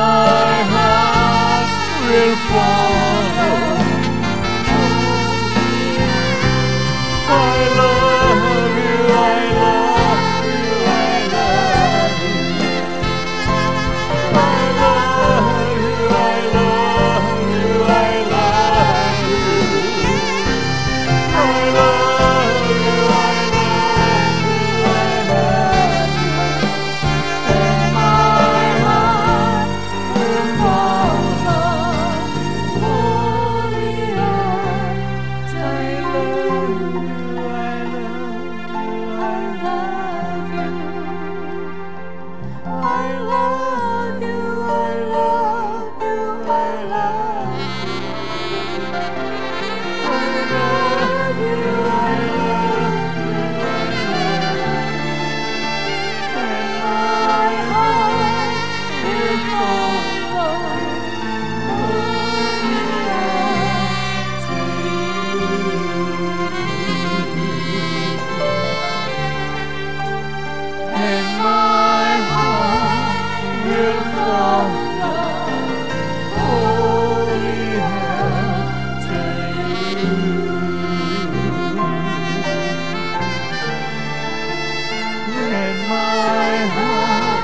and my heart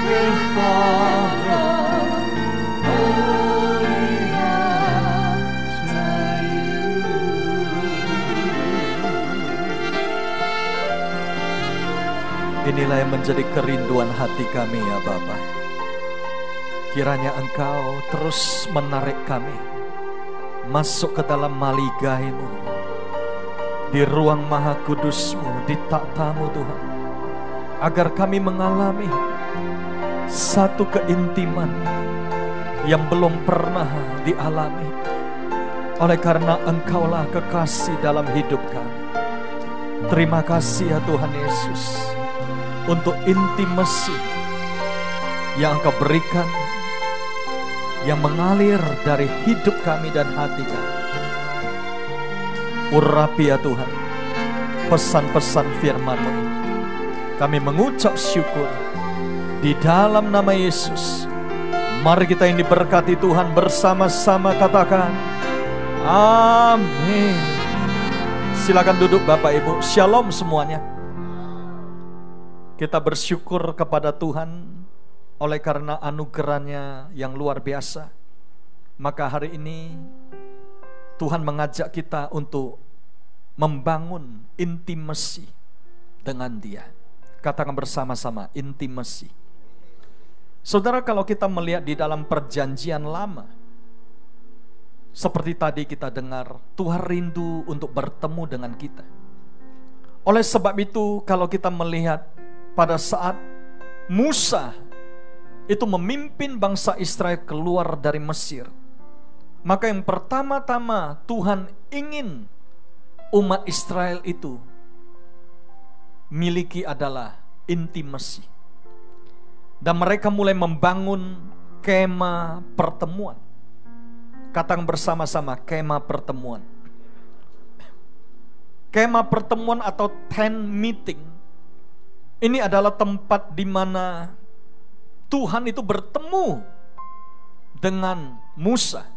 will follow only after you. Inilah yang menjadi kerinduan hati kami ya Bapa. Kiranya Engkau terus menarik kami masuk ke dalam maligai-Mu, di ruang maha kudus-Mu, di takhta-Mu Tuhan, agar kami mengalami satu keintiman yang belum pernah dialami, oleh karena Engkaulah kekasih dalam hidup kami. Terima kasih ya Tuhan Yesus untuk intimasi yang Engkau berikan, yang mengalir dari hidup kami dan hati kami. Urapi ya Tuhan pesan-pesan firman-Mu ini. Kami mengucap syukur di dalam nama Yesus. Mari kita yang diberkati Tuhan bersama-sama katakan amin. Silakan duduk Bapak Ibu. Shalom semuanya. Kita bersyukur kepada Tuhan oleh karena anugerahnya yang luar biasa. Maka hari ini Tuhan mengajak kita untuk membangun intimasi dengan Dia. Katakan bersama-sama, intimasi. Saudara, kalau kita melihat di dalam perjanjian lama, seperti tadi kita dengar, Tuhan rindu untuk bertemu dengan kita. Oleh sebab itu, kalau kita melihat pada saat Musa itu memimpin bangsa Israel keluar dari Mesir, maka yang pertama-tama Tuhan ingin umat Israel itu miliki adalah intimasi. Dan mereka mulai membangun kemah pertemuan. Katakan bersama-sama, kemah pertemuan. Kemah pertemuan atau tent meeting, ini adalah tempat di mana Tuhan itu bertemu dengan Musa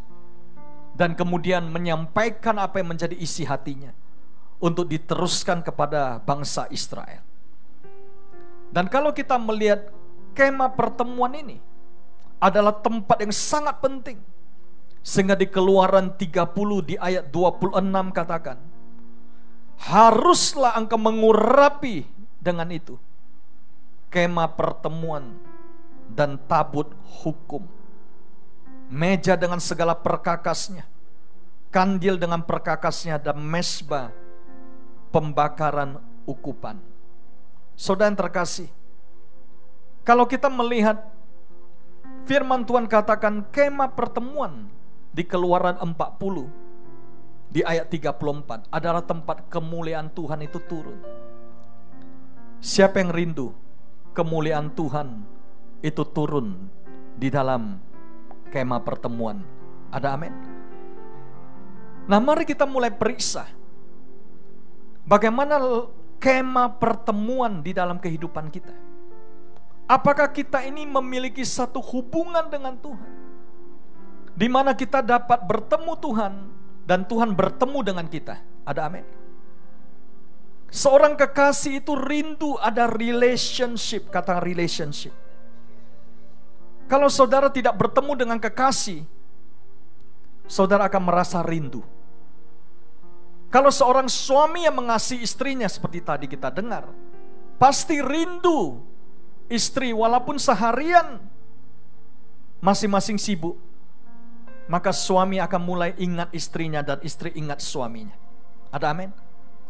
dan kemudian menyampaikan apa yang menjadi isi hatinya untuk diteruskan kepada bangsa Israel. Dan kalau kita melihat kemah pertemuan ini adalah tempat yang sangat penting, sehingga di Keluaran 30 di ayat 26 katakan, haruslah engkau mengurapi dengan itu kemah pertemuan dan tabut hukum, meja dengan segala perkakasnya, kandil dengan perkakasnya, dan mezbah pembakaran ukupan. Saudara yang terkasih, kalau kita melihat firman Tuhan katakan kemah pertemuan di Keluaran 40 di ayat 34 adalah tempat kemuliaan Tuhan itu turun. Siapa yang rindu kemuliaan Tuhan itu turun di dalam kemah pertemuan? Ada amin? Nah, mari kita mulai periksa bagaimana kemah pertemuan di dalam kehidupan kita. Apakah kita ini memiliki satu hubungan dengan Tuhan, di mana kita dapat bertemu Tuhan dan Tuhan bertemu dengan kita? Ada amin? Seorang kekasih itu rindu ada relationship. Kata relationship. Kalau saudara tidak bertemu dengan kekasih, saudara akan merasa rindu. Kalau seorang suami yang mengasihi istrinya, seperti tadi kita dengar, pasti rindu istri walaupun seharian masing-masing sibuk. Maka suami akan mulai ingat istrinya dan istri ingat suaminya. Ada amin?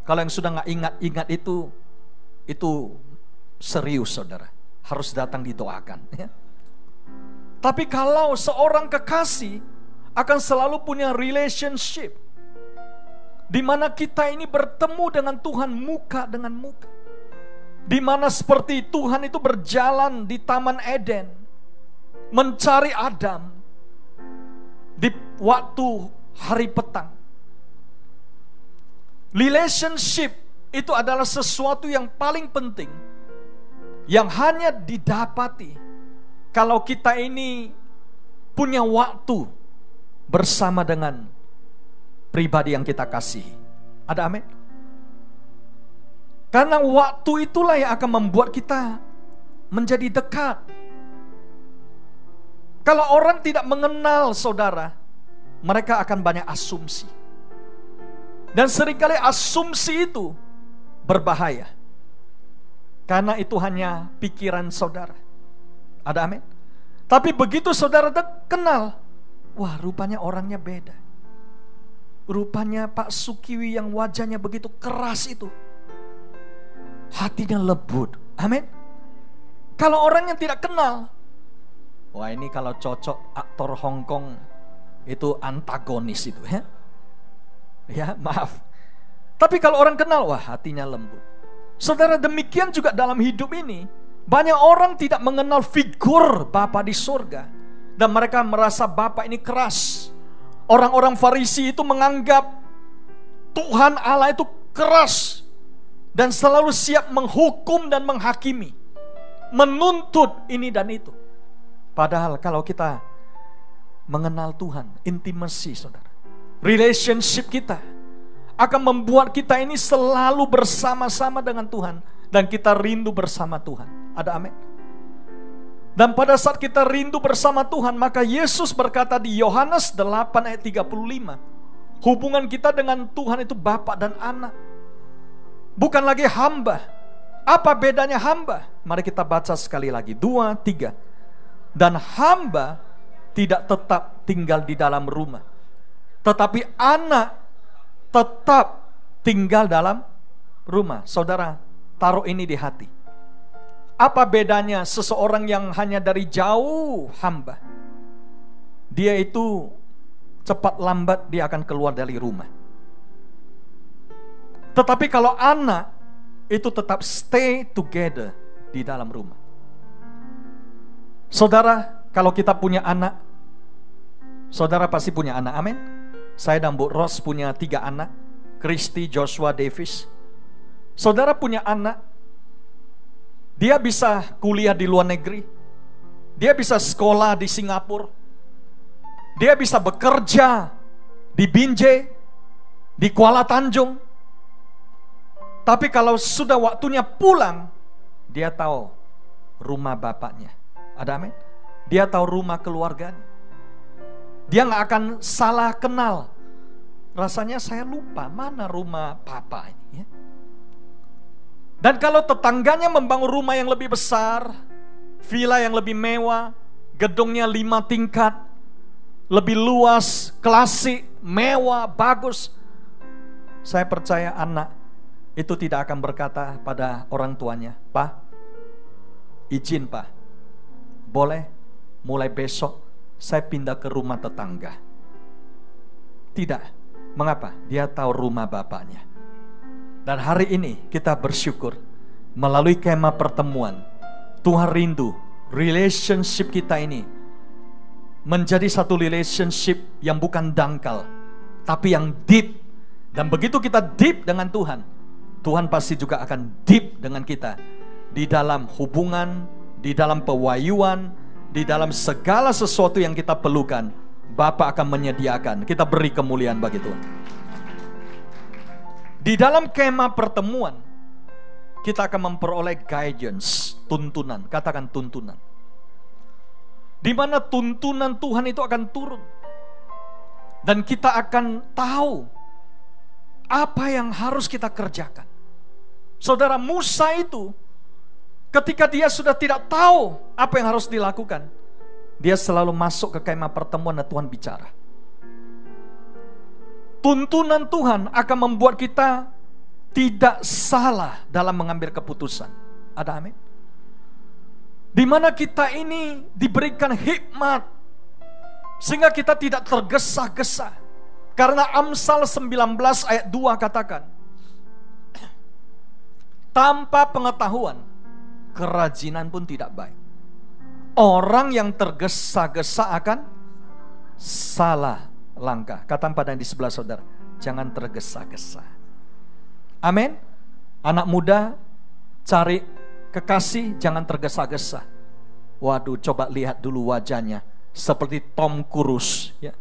Kalau yang sudah gak ingat itu serius saudara, harus datang didoakan ya. Tapi kalau seorang kekasih akan selalu punya relationship, di mana kita ini bertemu dengan Tuhan muka dengan muka, di mana seperti Tuhan itu berjalan di Taman Eden mencari Adam di waktu hari petang. Relationship itu adalah sesuatu yang paling penting, yang hanya didapati kalau kita ini punya waktu bersama dengan pribadi yang kita kasihi. Ada amin? Karena waktu itulah yang akan membuat kita menjadi dekat. Kalau orang tidak mengenal saudara, mereka akan banyak asumsi. Dan seringkali asumsi itu berbahaya. Karena itu hanya pikiran saudara. Ada amin? Tapi begitu saudara kenal, wah rupanya orangnya beda. Rupanya Pak Sukiwi yang wajahnya begitu keras itu, hatinya lembut. Amin. Kalau orang yang tidak kenal, wah ini kalau cocok aktor Hongkong itu antagonis itu ya. Ya maaf. Tapi kalau orang kenal, wah hatinya lembut. Saudara, demikian juga dalam hidup ini. Banyak orang tidak mengenal figur Bapa di surga. Dan mereka merasa Bapa ini keras. Orang-orang Farisi itu menganggap Tuhan Allah itu keras. Dan selalu siap menghukum dan menghakimi. Menuntut ini dan itu. Padahal kalau kita mengenal Tuhan, intimacy saudara, relationship kita akan membuat kita ini selalu bersama-sama dengan Tuhan. Dan kita rindu bersama Tuhan. Ada amin? Dan pada saat kita rindu bersama Tuhan, maka Yesus berkata di Yohanes 8 ayat 35, hubungan kita dengan Tuhan itu Bapa dan Anak, bukan lagi hamba. Apa bedanya hamba? Mari kita baca sekali lagi, 2, 3. Dan hamba tidak tetap tinggal di dalam rumah, tetapi anak tetap tinggal dalam rumah. Saudara, taruh ini di hati. Apa bedanya seseorang yang hanya dari jauh hamba? Dia itu cepat lambat dia akan keluar dari rumah. Tetapi kalau anak itu tetap stay together di dalam rumah. Saudara, kalau kita punya anak, saudara pasti punya anak, amin? Saya dan Bu Ros punya 3 anak, Christy, Joshua, Davis. Saudara punya anak, dia bisa kuliah di luar negeri, dia bisa sekolah di Singapura, dia bisa bekerja di Binjai, di Kuala Tanjung. Tapi kalau sudah waktunya pulang, dia tahu rumah bapaknya. Ada amin? Dia tahu rumah keluarganya. Dia gak akan salah kenal. Rasanya saya lupa mana rumah papa ini ya. Dan kalau tetangganya membangun rumah yang lebih besar, villa yang lebih mewah, gedungnya 5 tingkat, lebih luas, klasik, mewah, bagus, saya percaya anak itu tidak akan berkata pada orang tuanya, "Pak, izin Pak, boleh mulai besok saya pindah ke rumah tetangga." Tidak. Mengapa? Dia tahu rumah bapaknya. Dan hari ini kita bersyukur melalui kemah pertemuan, Tuhan rindu relationship kita ini menjadi satu relationship yang bukan dangkal, tapi yang deep. Dan begitu kita deep dengan Tuhan, Tuhan pasti juga akan deep dengan kita di dalam hubungan, di dalam pewahyuan, di dalam segala sesuatu yang kita perlukan. Bapa akan menyediakan. Kita beri kemuliaan bagi Tuhan. Di dalam kemah pertemuan, kita akan memperoleh guidance, tuntunan. Katakan tuntunan. Di mana tuntunan Tuhan itu akan turun. Dan kita akan tahu apa yang harus kita kerjakan. Saudara, Musa itu ketika dia sudah tidak tahu apa yang harus dilakukan, dia selalu masuk ke kemah pertemuan dan Tuhan bicara. Tuntunan Tuhan akan membuat kita tidak salah dalam mengambil keputusan. Ada amin? Di mana kita ini diberikan hikmat sehingga kita tidak tergesa-gesa. Karena Amsal 19 ayat 2 katakan, tanpa pengetahuan kerajinan pun tidak baik. Orang yang tergesa-gesa akan salah langkah. Katakan pada yang di sebelah saudara, jangan tergesa-gesa. Amin. Anak muda cari kekasih, jangan tergesa-gesa. Waduh, coba lihat dulu wajahnya seperti Tom Cruise ya.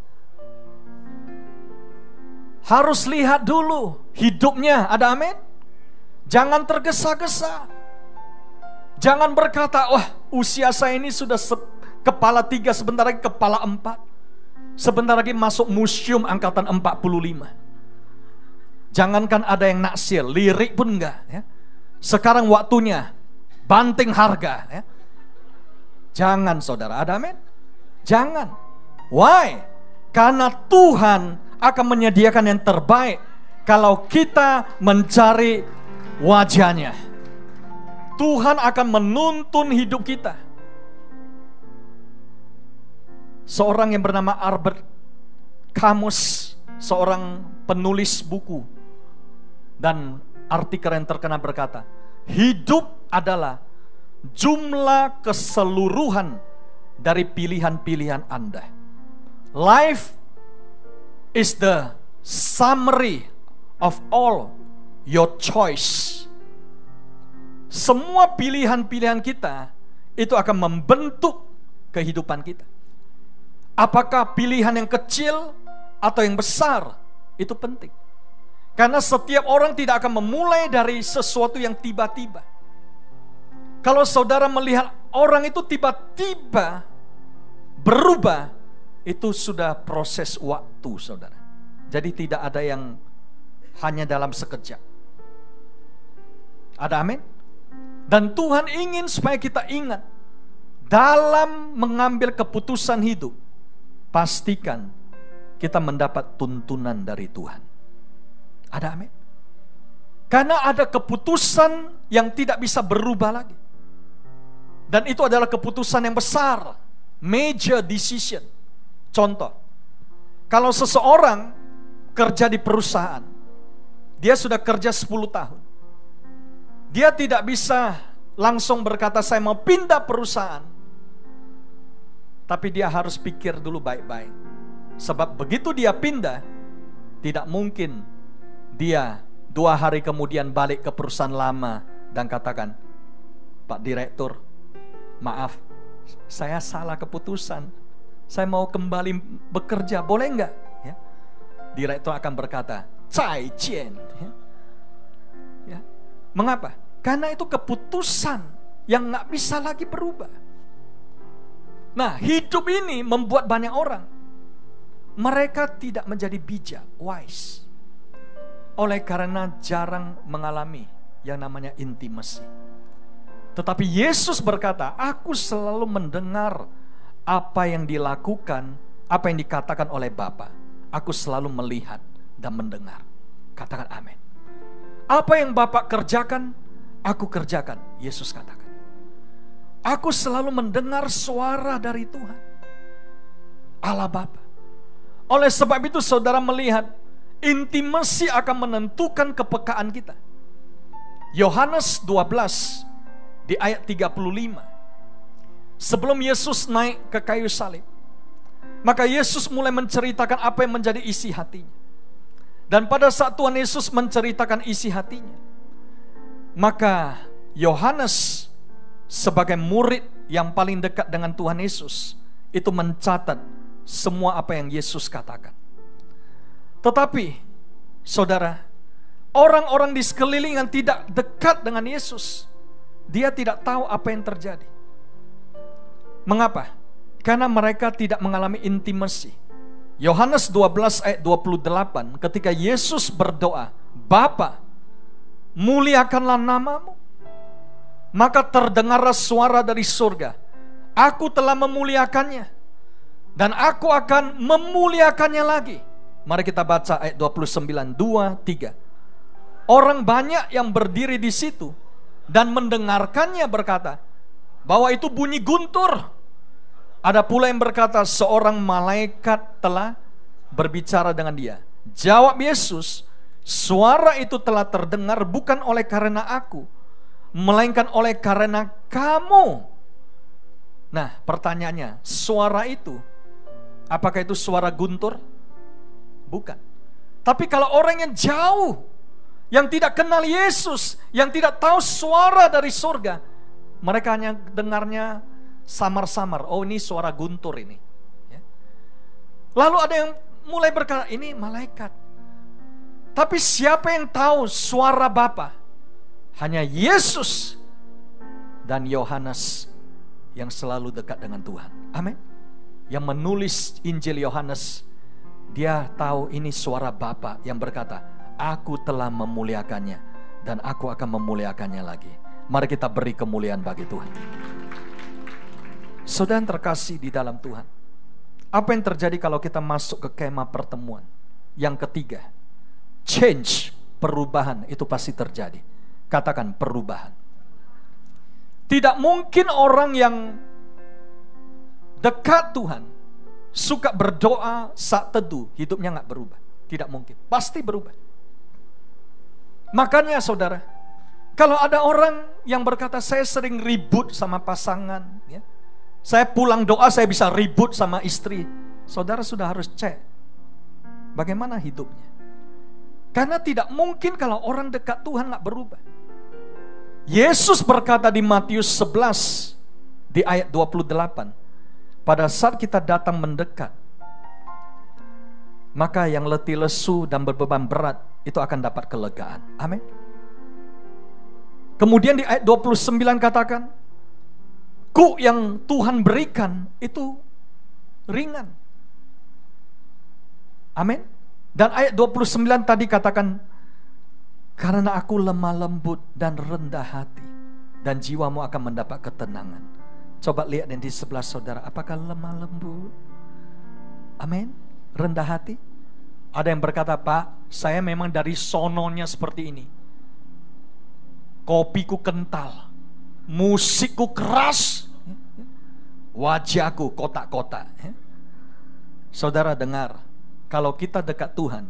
Harus lihat dulu hidupnya, ada amin. Jangan tergesa-gesa. Jangan berkata, wah usia saya ini sudah kepala 3, sebentar lagi kepala 4. Sebentar lagi masuk museum angkatan 45. Jangankan ada yang naksir, lirik pun enggak. Ya. Sekarang waktunya banting harga. Ya. Jangan saudara, ada amin? Jangan. Why? Karena Tuhan akan menyediakan yang terbaik kalau kita mencari wajahnya. Tuhan akan menuntun hidup kita. Seorang yang bernama Albert Camus, seorang penulis buku dan artikel yang terkenal berkata, hidup adalah jumlah keseluruhan dari pilihan-pilihan Anda. Life is the summary of all your choice. Semua pilihan-pilihan kita itu akan membentuk kehidupan kita. Apakah pilihan yang kecil atau yang besar, itu penting. Karena setiap orang tidak akan memulai dari sesuatu yang tiba-tiba. Kalau saudara melihat orang itu tiba-tiba berubah, itu sudah proses waktu, saudara. Jadi tidak ada yang hanya dalam sekejap. Ada amin? Dan Tuhan ingin supaya kita ingat, dalam mengambil keputusan hidup, pastikan kita mendapat tuntunan dari Tuhan. Ada amin? Karena ada keputusan yang tidak bisa berubah lagi. Dan itu adalah keputusan yang besar, major decision. Contoh, kalau seseorang kerja di perusahaan, dia sudah kerja 10 tahun. Dia tidak bisa langsung berkata saya mau pindah perusahaan. Tapi dia harus pikir dulu baik-baik. Sebab begitu dia pindah, tidak mungkin dia 2 hari kemudian balik ke perusahaan lama dan katakan, Pak Direktur, maaf, saya salah keputusan. Saya mau kembali bekerja, boleh enggak? Ya. Direktur akan berkata, 再见. Ya. Mengapa? Karena itu keputusan yang gak bisa lagi berubah. Nah, hidup ini membuat banyak orang, mereka tidak menjadi bijak, wise, oleh karena jarang mengalami yang namanya intimacy. Tetapi Yesus berkata, aku selalu mendengar apa yang dilakukan, apa yang dikatakan oleh Bapa. Aku selalu melihat dan mendengar. Katakan amin. Apa yang Bapa kerjakan, aku kerjakan. Yesus katakan, aku selalu mendengar suara dari Tuhan, Allah Bapa. Oleh sebab itu saudara melihat, intimasi akan menentukan kepekaan kita. Yohanes 12 di ayat 35. Sebelum Yesus naik ke kayu salib, maka Yesus mulai menceritakan apa yang menjadi isi hatinya. Dan pada saat Tuhan Yesus menceritakan isi hatinya, maka Yohanes sebagai murid yang paling dekat dengan Tuhan Yesus, itu mencatat semua apa yang Yesus katakan. Tetapi saudara, orang-orang di sekeliling yang tidak dekat dengan Yesus, dia tidak tahu apa yang terjadi. Mengapa? Karena mereka tidak mengalami intimasi. Yohanes 12 ayat 28, ketika Yesus berdoa, Bapa, muliakanlah namamu. Maka terdengarlah suara dari surga, aku telah memuliakannya, dan aku akan memuliakannya lagi. Mari kita baca ayat 29, 2, 3. Orang banyak yang berdiri di situ dan mendengarkannya berkata bahwa itu bunyi guntur. Ada pula yang berkata seorang malaikat telah berbicara dengan dia. Jawab Yesus, suara itu telah terdengar bukan oleh karena aku, melainkan oleh karena kamu. Nah, pertanyaannya, suara itu, apakah itu suara guntur? Bukan. Tapi kalau orang yang jauh, yang tidak kenal Yesus, yang tidak tahu suara dari surga, mereka hanya dengarnya samar-samar. Oh, ini suara guntur ini. Ya. Lalu ada yang mulai berkata, ini malaikat. Tapi siapa yang tahu suara Bapa? Hanya Yesus dan Yohanes yang selalu dekat dengan Tuhan. Amin. Yang menulis Injil Yohanes, dia tahu ini suara Bapa yang berkata, aku telah memuliakannya dan aku akan memuliakannya lagi. Mari kita beri kemuliaan bagi Tuhan. Saudara yang terkasih di dalam Tuhan, apa yang terjadi kalau kita masuk ke kemah pertemuan? Yang ketiga, change, perubahan itu pasti terjadi. Katakan perubahan. Tidak mungkin orang yang dekat Tuhan, suka berdoa saat teduh, hidupnya nggak berubah. Tidak mungkin, pasti berubah. Makanya saudara, kalau ada orang yang berkata, saya sering ribut sama pasangan, ya, saya pulang doa saya bisa ribut sama istri, saudara sudah harus cek bagaimana hidupnya. Karena tidak mungkin kalau orang dekat Tuhan nggak berubah. Yesus berkata di Matius 11 di ayat 28, pada saat kita datang mendekat, maka yang letih lesu dan berbeban berat itu akan dapat kelegaan. Amin. Kemudian di ayat 29 katakan, ku yang Tuhan berikan itu ringan. Amin. Dan ayat 29 tadi katakan, karena aku lemah lembut dan rendah hati, dan jiwamu akan mendapat ketenangan. Coba lihat yang di sebelah saudara, apakah lemah lembut? Amin. Rendah hati. Ada yang berkata, Pak, saya memang dari sononya seperti ini. Kopiku kental, musikku keras, wajahku kotak-kotak. Saudara dengar, kalau kita dekat Tuhan,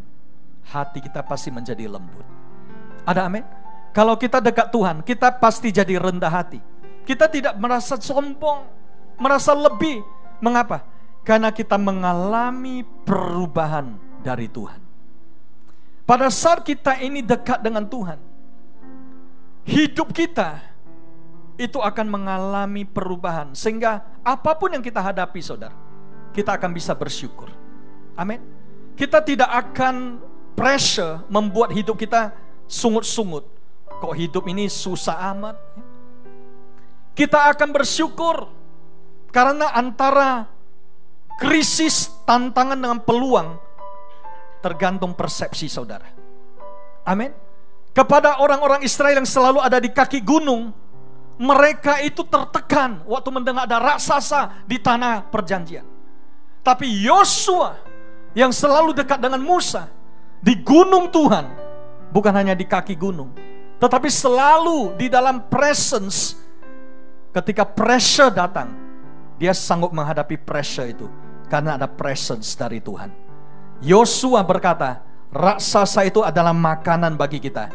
hati kita pasti menjadi lembut. Ada amin? Kalau kita dekat Tuhan, kita pasti jadi rendah hati. Kita tidak merasa sombong, merasa lebih. Mengapa? Karena kita mengalami perubahan dari Tuhan. Pada saat kita ini dekat dengan Tuhan, hidup kita itu akan mengalami perubahan. Sehingga apapun yang kita hadapi saudara, kita akan bisa bersyukur. Amin. Kita tidak akan pressure membuat hidup kita sungut-sungut. Kok hidup ini susah amat? Kita akan bersyukur karena antara krisis, tantangan dengan peluang tergantung persepsi saudara. Amin. Kepada orang-orang Israel yang selalu ada di kaki gunung, mereka itu tertekan waktu mendengar ada raksasa di tanah perjanjian. Tapi Yosua yang selalu dekat dengan Musa di gunung Tuhan, bukan hanya di kaki gunung, tetapi selalu di dalam presence. Ketika pressure datang, dia sanggup menghadapi pressure itu karena ada presence dari Tuhan. Yosua berkata, raksasa itu adalah makanan bagi kita.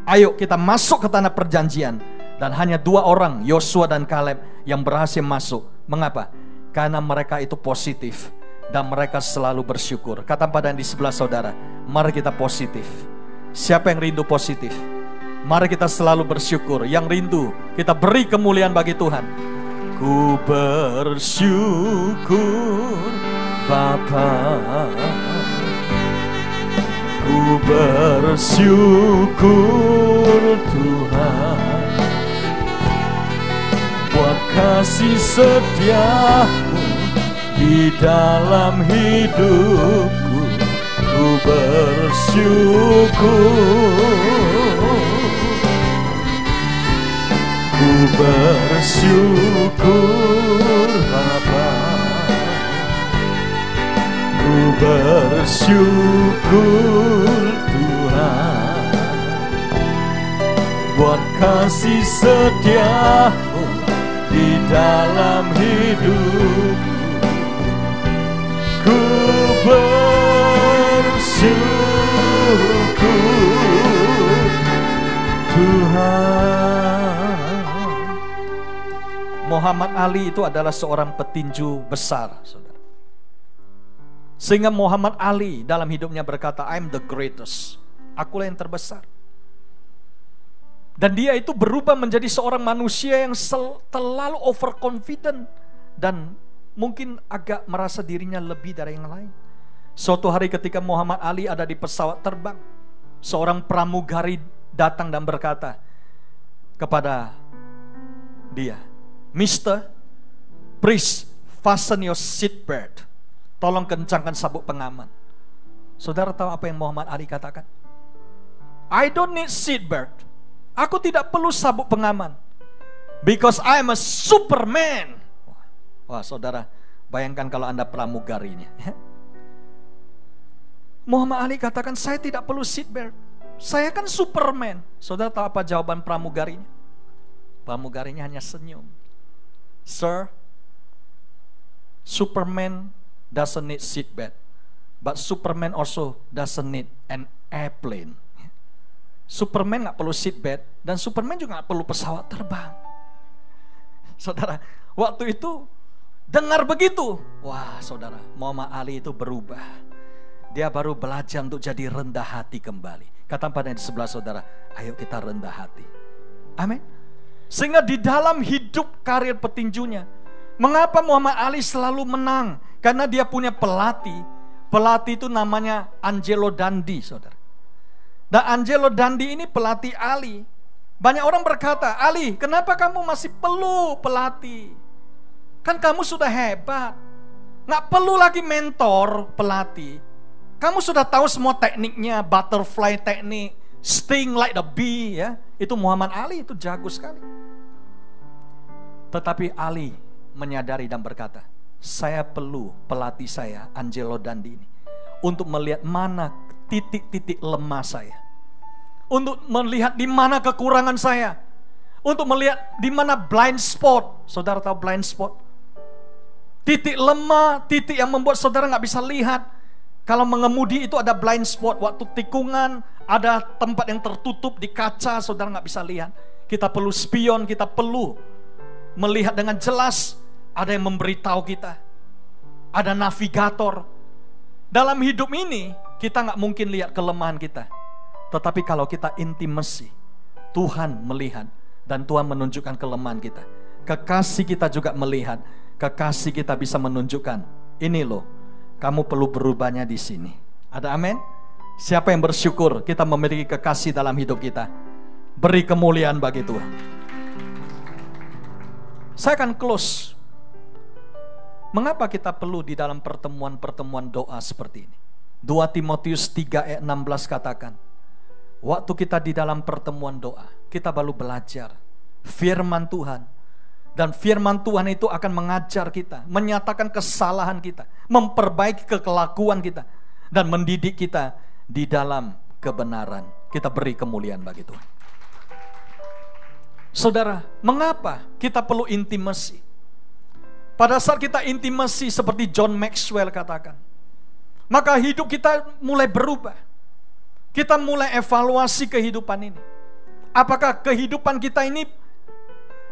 Ayo kita masuk ke tanah perjanjian. Dan hanya 2 orang, Yosua dan Kaleb, yang berhasil masuk. Mengapa? Karena mereka itu positif dan mereka selalu bersyukur. Kata pada yang di sebelah saudara, mari kita positif. Siapa yang rindu positif? Mari kita selalu bersyukur. Yang rindu, kita beri kemuliaan bagi Tuhan. Ku bersyukur Bapa, ku bersyukur Tuhan, buat kasih setiamu di dalam hidupku. Ku bersyukur, ku bersyukur Bapa, ku bersyukur Tuhan, buat kasih setiamu di dalam hidupku. Ku bersyukur Tuhan. Muhammad Ali itu adalah seorang petinju besar, saudara. Sehingga Muhammad Ali dalam hidupnya berkata, I'm the greatest. Akulah yang terbesar. Dan dia itu berubah menjadi seorang manusia yang terlalu overconfident dan mungkin agak merasa dirinya lebih dari yang lain. Suatu hari ketika Muhammad Ali ada di pesawat terbang, seorang pramugari datang dan berkata, kepada dia, Mister, please fasten your seatbelt. Tolong kencangkan sabuk pengaman. Saudara tahu apa yang Muhammad Ali katakan? I don't need seatbelt. Aku tidak perlu sabuk pengaman. Because I am a Superman. Wah, saudara, bayangkan kalau Anda pramugarinya. Muhammad Ali katakan, saya tidak perlu seatbelt. Saya kan Superman. Saudara tahu apa jawaban pramugarinya? Pramugarinya hanya senyum. Sir, Superman doesn't need seatbelt, but Superman also doesn't need an airplane. Superman gak perlu seatbelt, dan Superman juga gak perlu pesawat terbang. Saudara, waktu itu dengar begitu, wah saudara, Muhammad Ali itu berubah. Dia baru belajar untuk jadi rendah hati kembali. Kata pada di sebelah saudara, ayo kita rendah hati. Amin. Sehingga di dalam hidup karir petinjunya, mengapa Muhammad Ali selalu menang? Karena dia punya pelatih. Pelatih itu namanya Angelo Dundee, saudara. Dan Angelo Dundee ini pelatih Ali. Banyak orang berkata, Ali, kenapa kamu masih perlu pelatih? Kan kamu sudah hebat. Nggak perlu lagi mentor pelatih. Kamu sudah tahu semua tekniknya, butterfly teknik, sting like the bee, ya. Itu Muhammad Ali, itu jago sekali. Tetapi Ali menyadari dan berkata, saya perlu pelatih saya, Angelo Dundee ini, untuk melihat mana titik-titik lemah saya, untuk melihat di mana kekurangan saya, untuk melihat di mana blind spot. Saudara tahu blind spot? Titik lemah, titik yang membuat saudara nggak bisa lihat. Kalau mengemudi itu ada blind spot. Waktu tikungan ada tempat yang tertutup di kaca, saudara nggak bisa lihat. Kita perlu spion, kita perlu melihat dengan jelas. Ada yang memberitahu kita, ada navigator. Dalam hidup ini kita nggak mungkin lihat kelemahan kita, tetapi kalau kita intimacy, Tuhan melihat dan Tuhan menunjukkan kelemahan kita. Kekasih kita juga melihat, kekasih kita bisa menunjukkan, ini loh, kamu perlu berubahnya di sini. Ada amin? Siapa yang bersyukur kita memiliki kekasih dalam hidup kita? Beri kemuliaan bagi Tuhan. Saya akan close. Mengapa kita perlu di dalam pertemuan-pertemuan doa seperti ini? 2 Timotius 3 ayat 16 katakan, waktu kita di dalam pertemuan doa, kita baru belajar firman Tuhan. Dan firman Tuhan itu akan mengajar kita, menyatakan kesalahan kita, memperbaiki kekelakuan kita, dan mendidik kita di dalam kebenaran. Kita beri kemuliaan bagi Tuhan. Saudara, mengapa kita perlu intimasi? Pada saat kita intimasi seperti John Maxwell katakan, maka hidup kita mulai berubah. Kita mulai evaluasi kehidupan ini. Apakah kehidupan kita ini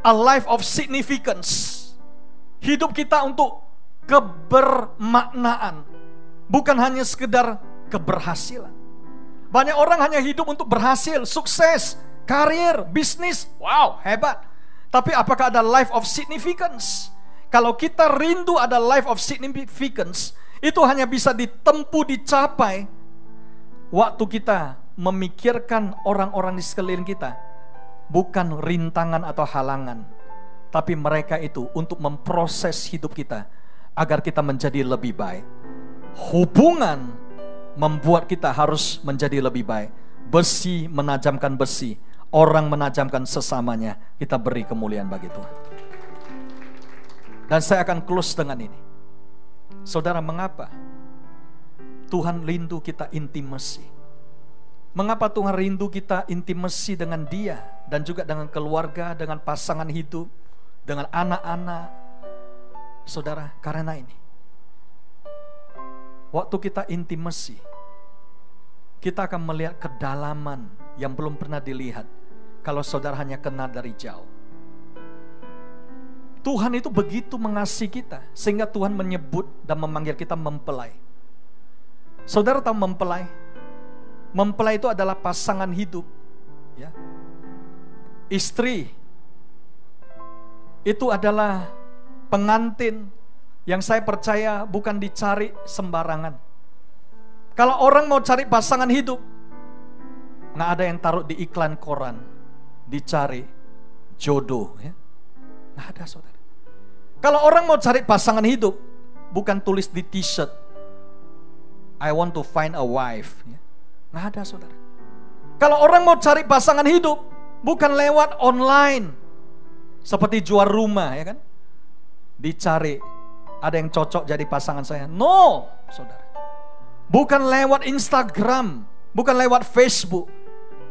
a life of significance? Hidup kita untuk kebermaknaan, bukan hanya sekedar keberhasilan. Banyak orang hanya hidup untuk berhasil, sukses, karir, bisnis, wow, hebat. Tapi apakah ada life of significance? Kalau kita rindu ada life of significance, itu hanya bisa ditempuh, dicapai waktu kita memikirkan orang-orang di sekeliling kita, bukan rintangan atau halangan, tapi mereka itu untuk memproses hidup kita agar kita menjadi lebih baik. Hubungan membuat kita harus menjadi lebih baik. Besi menajamkan besi, orang menajamkan sesamanya. Kita beri kemuliaan bagi Tuhan. Dan saya akan close dengan ini. Saudara, mengapa Tuhan rindu kita intimasi? Mengapa Tuhan rindu kita intimasi dengan Dia, dan juga dengan keluarga, dengan pasangan hidup, dengan anak-anak? Saudara, karena ini, waktu kita intimasi, kita akan melihat kedalaman yang belum pernah dilihat kalau saudara hanya kenal dari jauh. Tuhan itu begitu mengasihi kita, sehingga Tuhan menyebut dan memanggil kita mempelai. Saudara tahu mempelai? Mempelai itu adalah pasangan hidup, ya. Istri itu adalah pengantin yang saya percaya bukan dicari sembarangan. Kalau orang mau cari pasangan hidup, nggak ada yang taruh di iklan koran, dicari jodoh, ya. Nggak ada, saudara. Kalau orang mau cari pasangan hidup, bukan tulis di t-shirt, I want to find a wife, ya. Nggak ada, saudara. Kalau orang mau cari pasangan hidup, bukan lewat online, seperti jual rumah, ya kan? Dicari, ada yang cocok jadi pasangan saya. No, saudara. Bukan lewat Instagram, bukan lewat Facebook,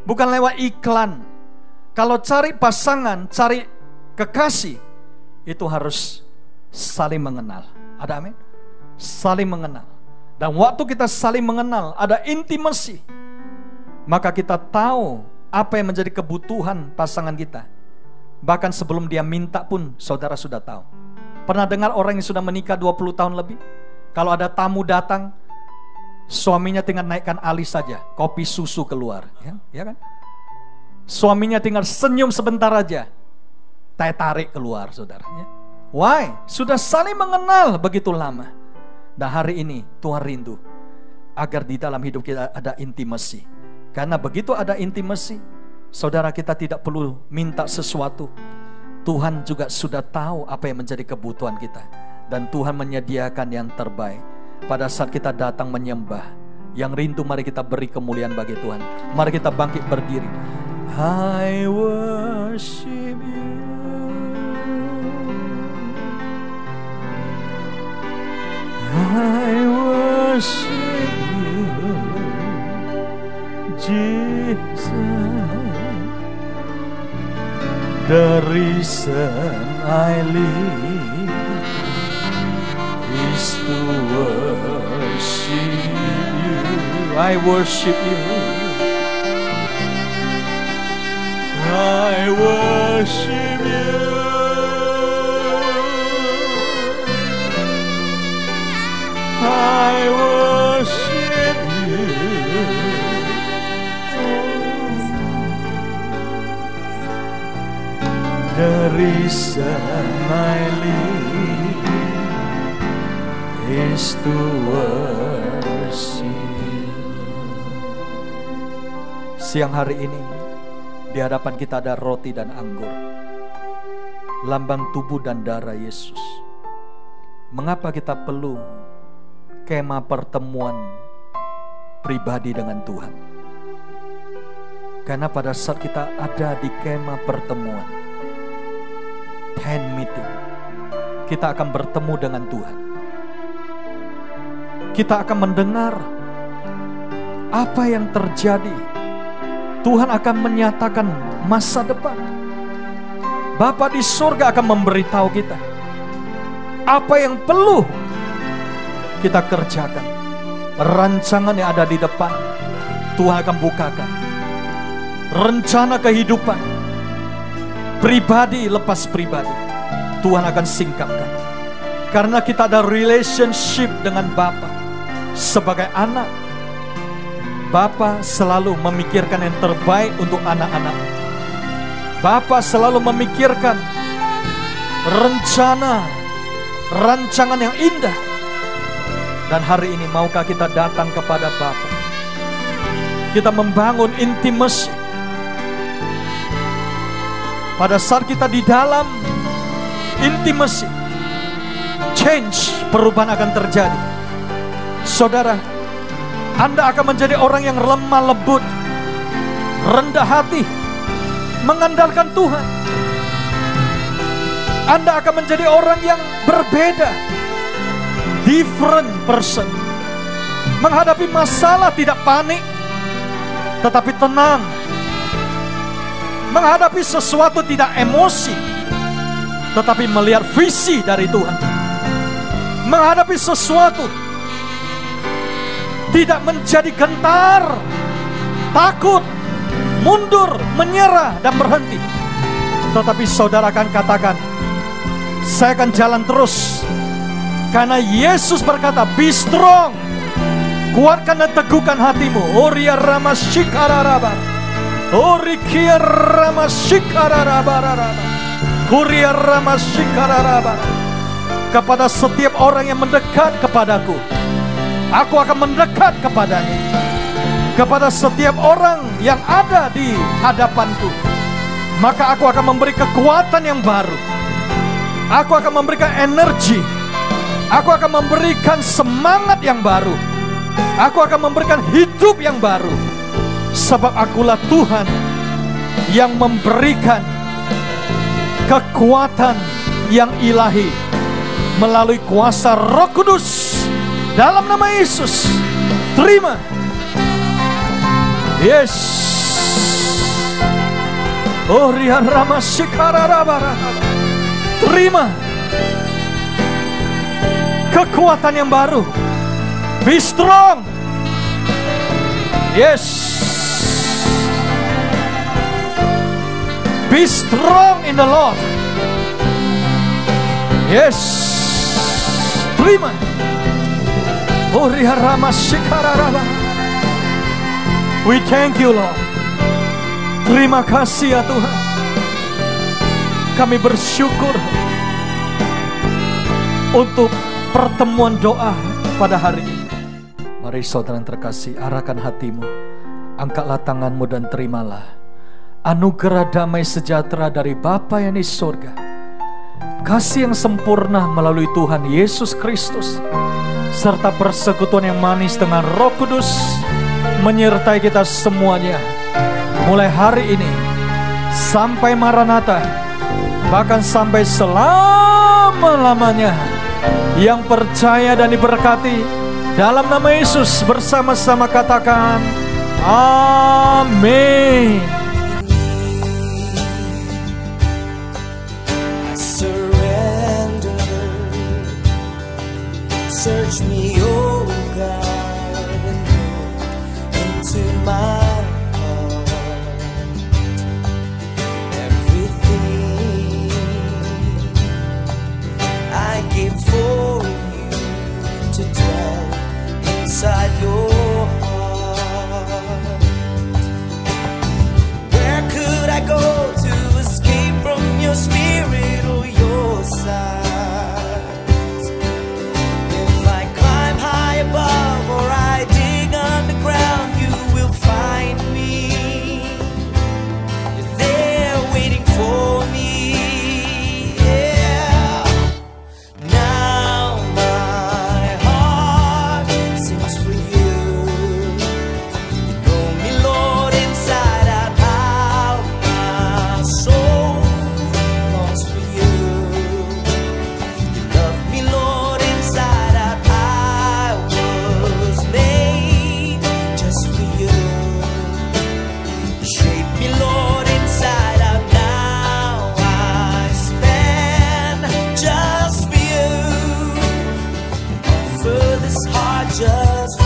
bukan lewat iklan. Kalau cari pasangan, cari kekasih, itu harus saling mengenal. Ada amin? Saling mengenal. Dan waktu kita saling mengenal, ada intimasi, maka kita tahu apa yang menjadi kebutuhan pasangan kita. Bahkan sebelum dia minta pun saudara sudah tahu. Pernah dengar orang yang sudah menikah 20 tahun lebih? Kalau ada tamu datang, suaminya tinggal naikkan alis saja, kopi susu keluar, ya kan? Suaminya tinggal senyum sebentar aja, teh tarik keluar, saudara. Ya. Why? Sudah saling mengenal begitu lama. Dan hari ini Tuhan rindu agar di dalam hidup kita ada intimasi. Karena begitu ada intimasi, saudara, kita tidak perlu minta sesuatu. Tuhan juga sudah tahu apa yang menjadi kebutuhan kita. Dan Tuhan menyediakan yang terbaik. Pada saat kita datang menyembah, yang rindu, mari kita beri kemuliaan bagi Tuhan. Mari kita bangkit berdiri. I worship you. I worship you, Jesus. The reason I live is to worship you. I worship you. I worship you. I worship you. The reason I live is to worship you. Siang hari ini di hadapan kita ada roti dan anggur, lambang tubuh dan darah Yesus. Mengapa kita perlu kemah pertemuan pribadi dengan Tuhan? Karena pada saat kita ada di kemah pertemuan, tent meeting, kita akan bertemu dengan Tuhan. Kita akan mendengar apa yang terjadi. Tuhan akan menyatakan masa depan. Bapa di surga akan memberitahu kita apa yang perlu kita kerjakan. Rancangan yang ada di depan, Tuhan akan bukakan. Rencana kehidupan pribadi lepas pribadi, Tuhan akan singkapkan. Karena kita ada relationship dengan Bapa. Sebagai anak, Bapa selalu memikirkan yang terbaik untuk anak-anak. Bapa selalu memikirkan rancangan yang indah. Dan hari ini maukah kita datang kepada Bapa? Kita membangun intimasi. Pada saat kita di dalam intimasi, change, perubahan akan terjadi. Saudara, Anda akan menjadi orang yang lemah lembut, rendah hati, mengandalkan Tuhan. Anda akan menjadi orang yang berbeda, different person. Menghadapi masalah tidak panik, tetapi tenang. Menghadapi sesuatu tidak emosi, tetapi melihat visi dari Tuhan. Menghadapi sesuatu tidak menjadi gentar, takut, mundur, menyerah, dan berhenti. Tetapi saudara akan katakan, saya akan jalan terus. Karena Yesus berkata, be strong. Kuatkan dan teguhkan hatimu. Oria rama shikararaba. Orikia rama shikararaba. Kuria rama shikararaba. Kepada setiap orang yang mendekat kepadaku, aku akan mendekat kepadanya. Kepada setiap orang yang ada di hadapanku, maka aku akan memberi kekuatan yang baru. Aku akan memberikan energi. Aku akan memberikan semangat yang baru. Aku akan memberikan hidup yang baru. Sebab akulah Tuhan yang memberikan kekuatan yang ilahi melalui kuasa Roh Kudus. Dalam nama Yesus, terima. Yes. Oh, Rihan Rama Shikararabara. Terima kekuatan yang baru. Be strong. Yes. Be strong in the Lord. Yes. Terima. Oh, Rihan Rama Shikararabara. We thank you, Lord. Terima kasih ya Tuhan. Kami bersyukur untuk pertemuan doa pada hari ini. Mari saudara yang terkasih, arahkan hatimu, angkatlah tanganmu dan terimalah anugerah damai sejahtera dari Bapa yang di surga, kasih yang sempurna melalui Tuhan Yesus Kristus, serta persekutuan yang manis dengan Roh Kudus menyertai kita semuanya mulai hari ini sampai Maranatha, bahkan sampai selama-lamanya. Yang percaya dan diberkati dalam nama Yesus bersama-sama katakan amin. Search me, oh God, and look into my heart. Everything I give for you to dwell inside your heart. Where could I go to escape from your spirit or your sight? Above or I dig underground, you will find me. You're there waiting for me. Yeah. Now my heart sings for you. You know me, Lord, inside out. How my soul longs for you. You love me, Lord, inside out. Just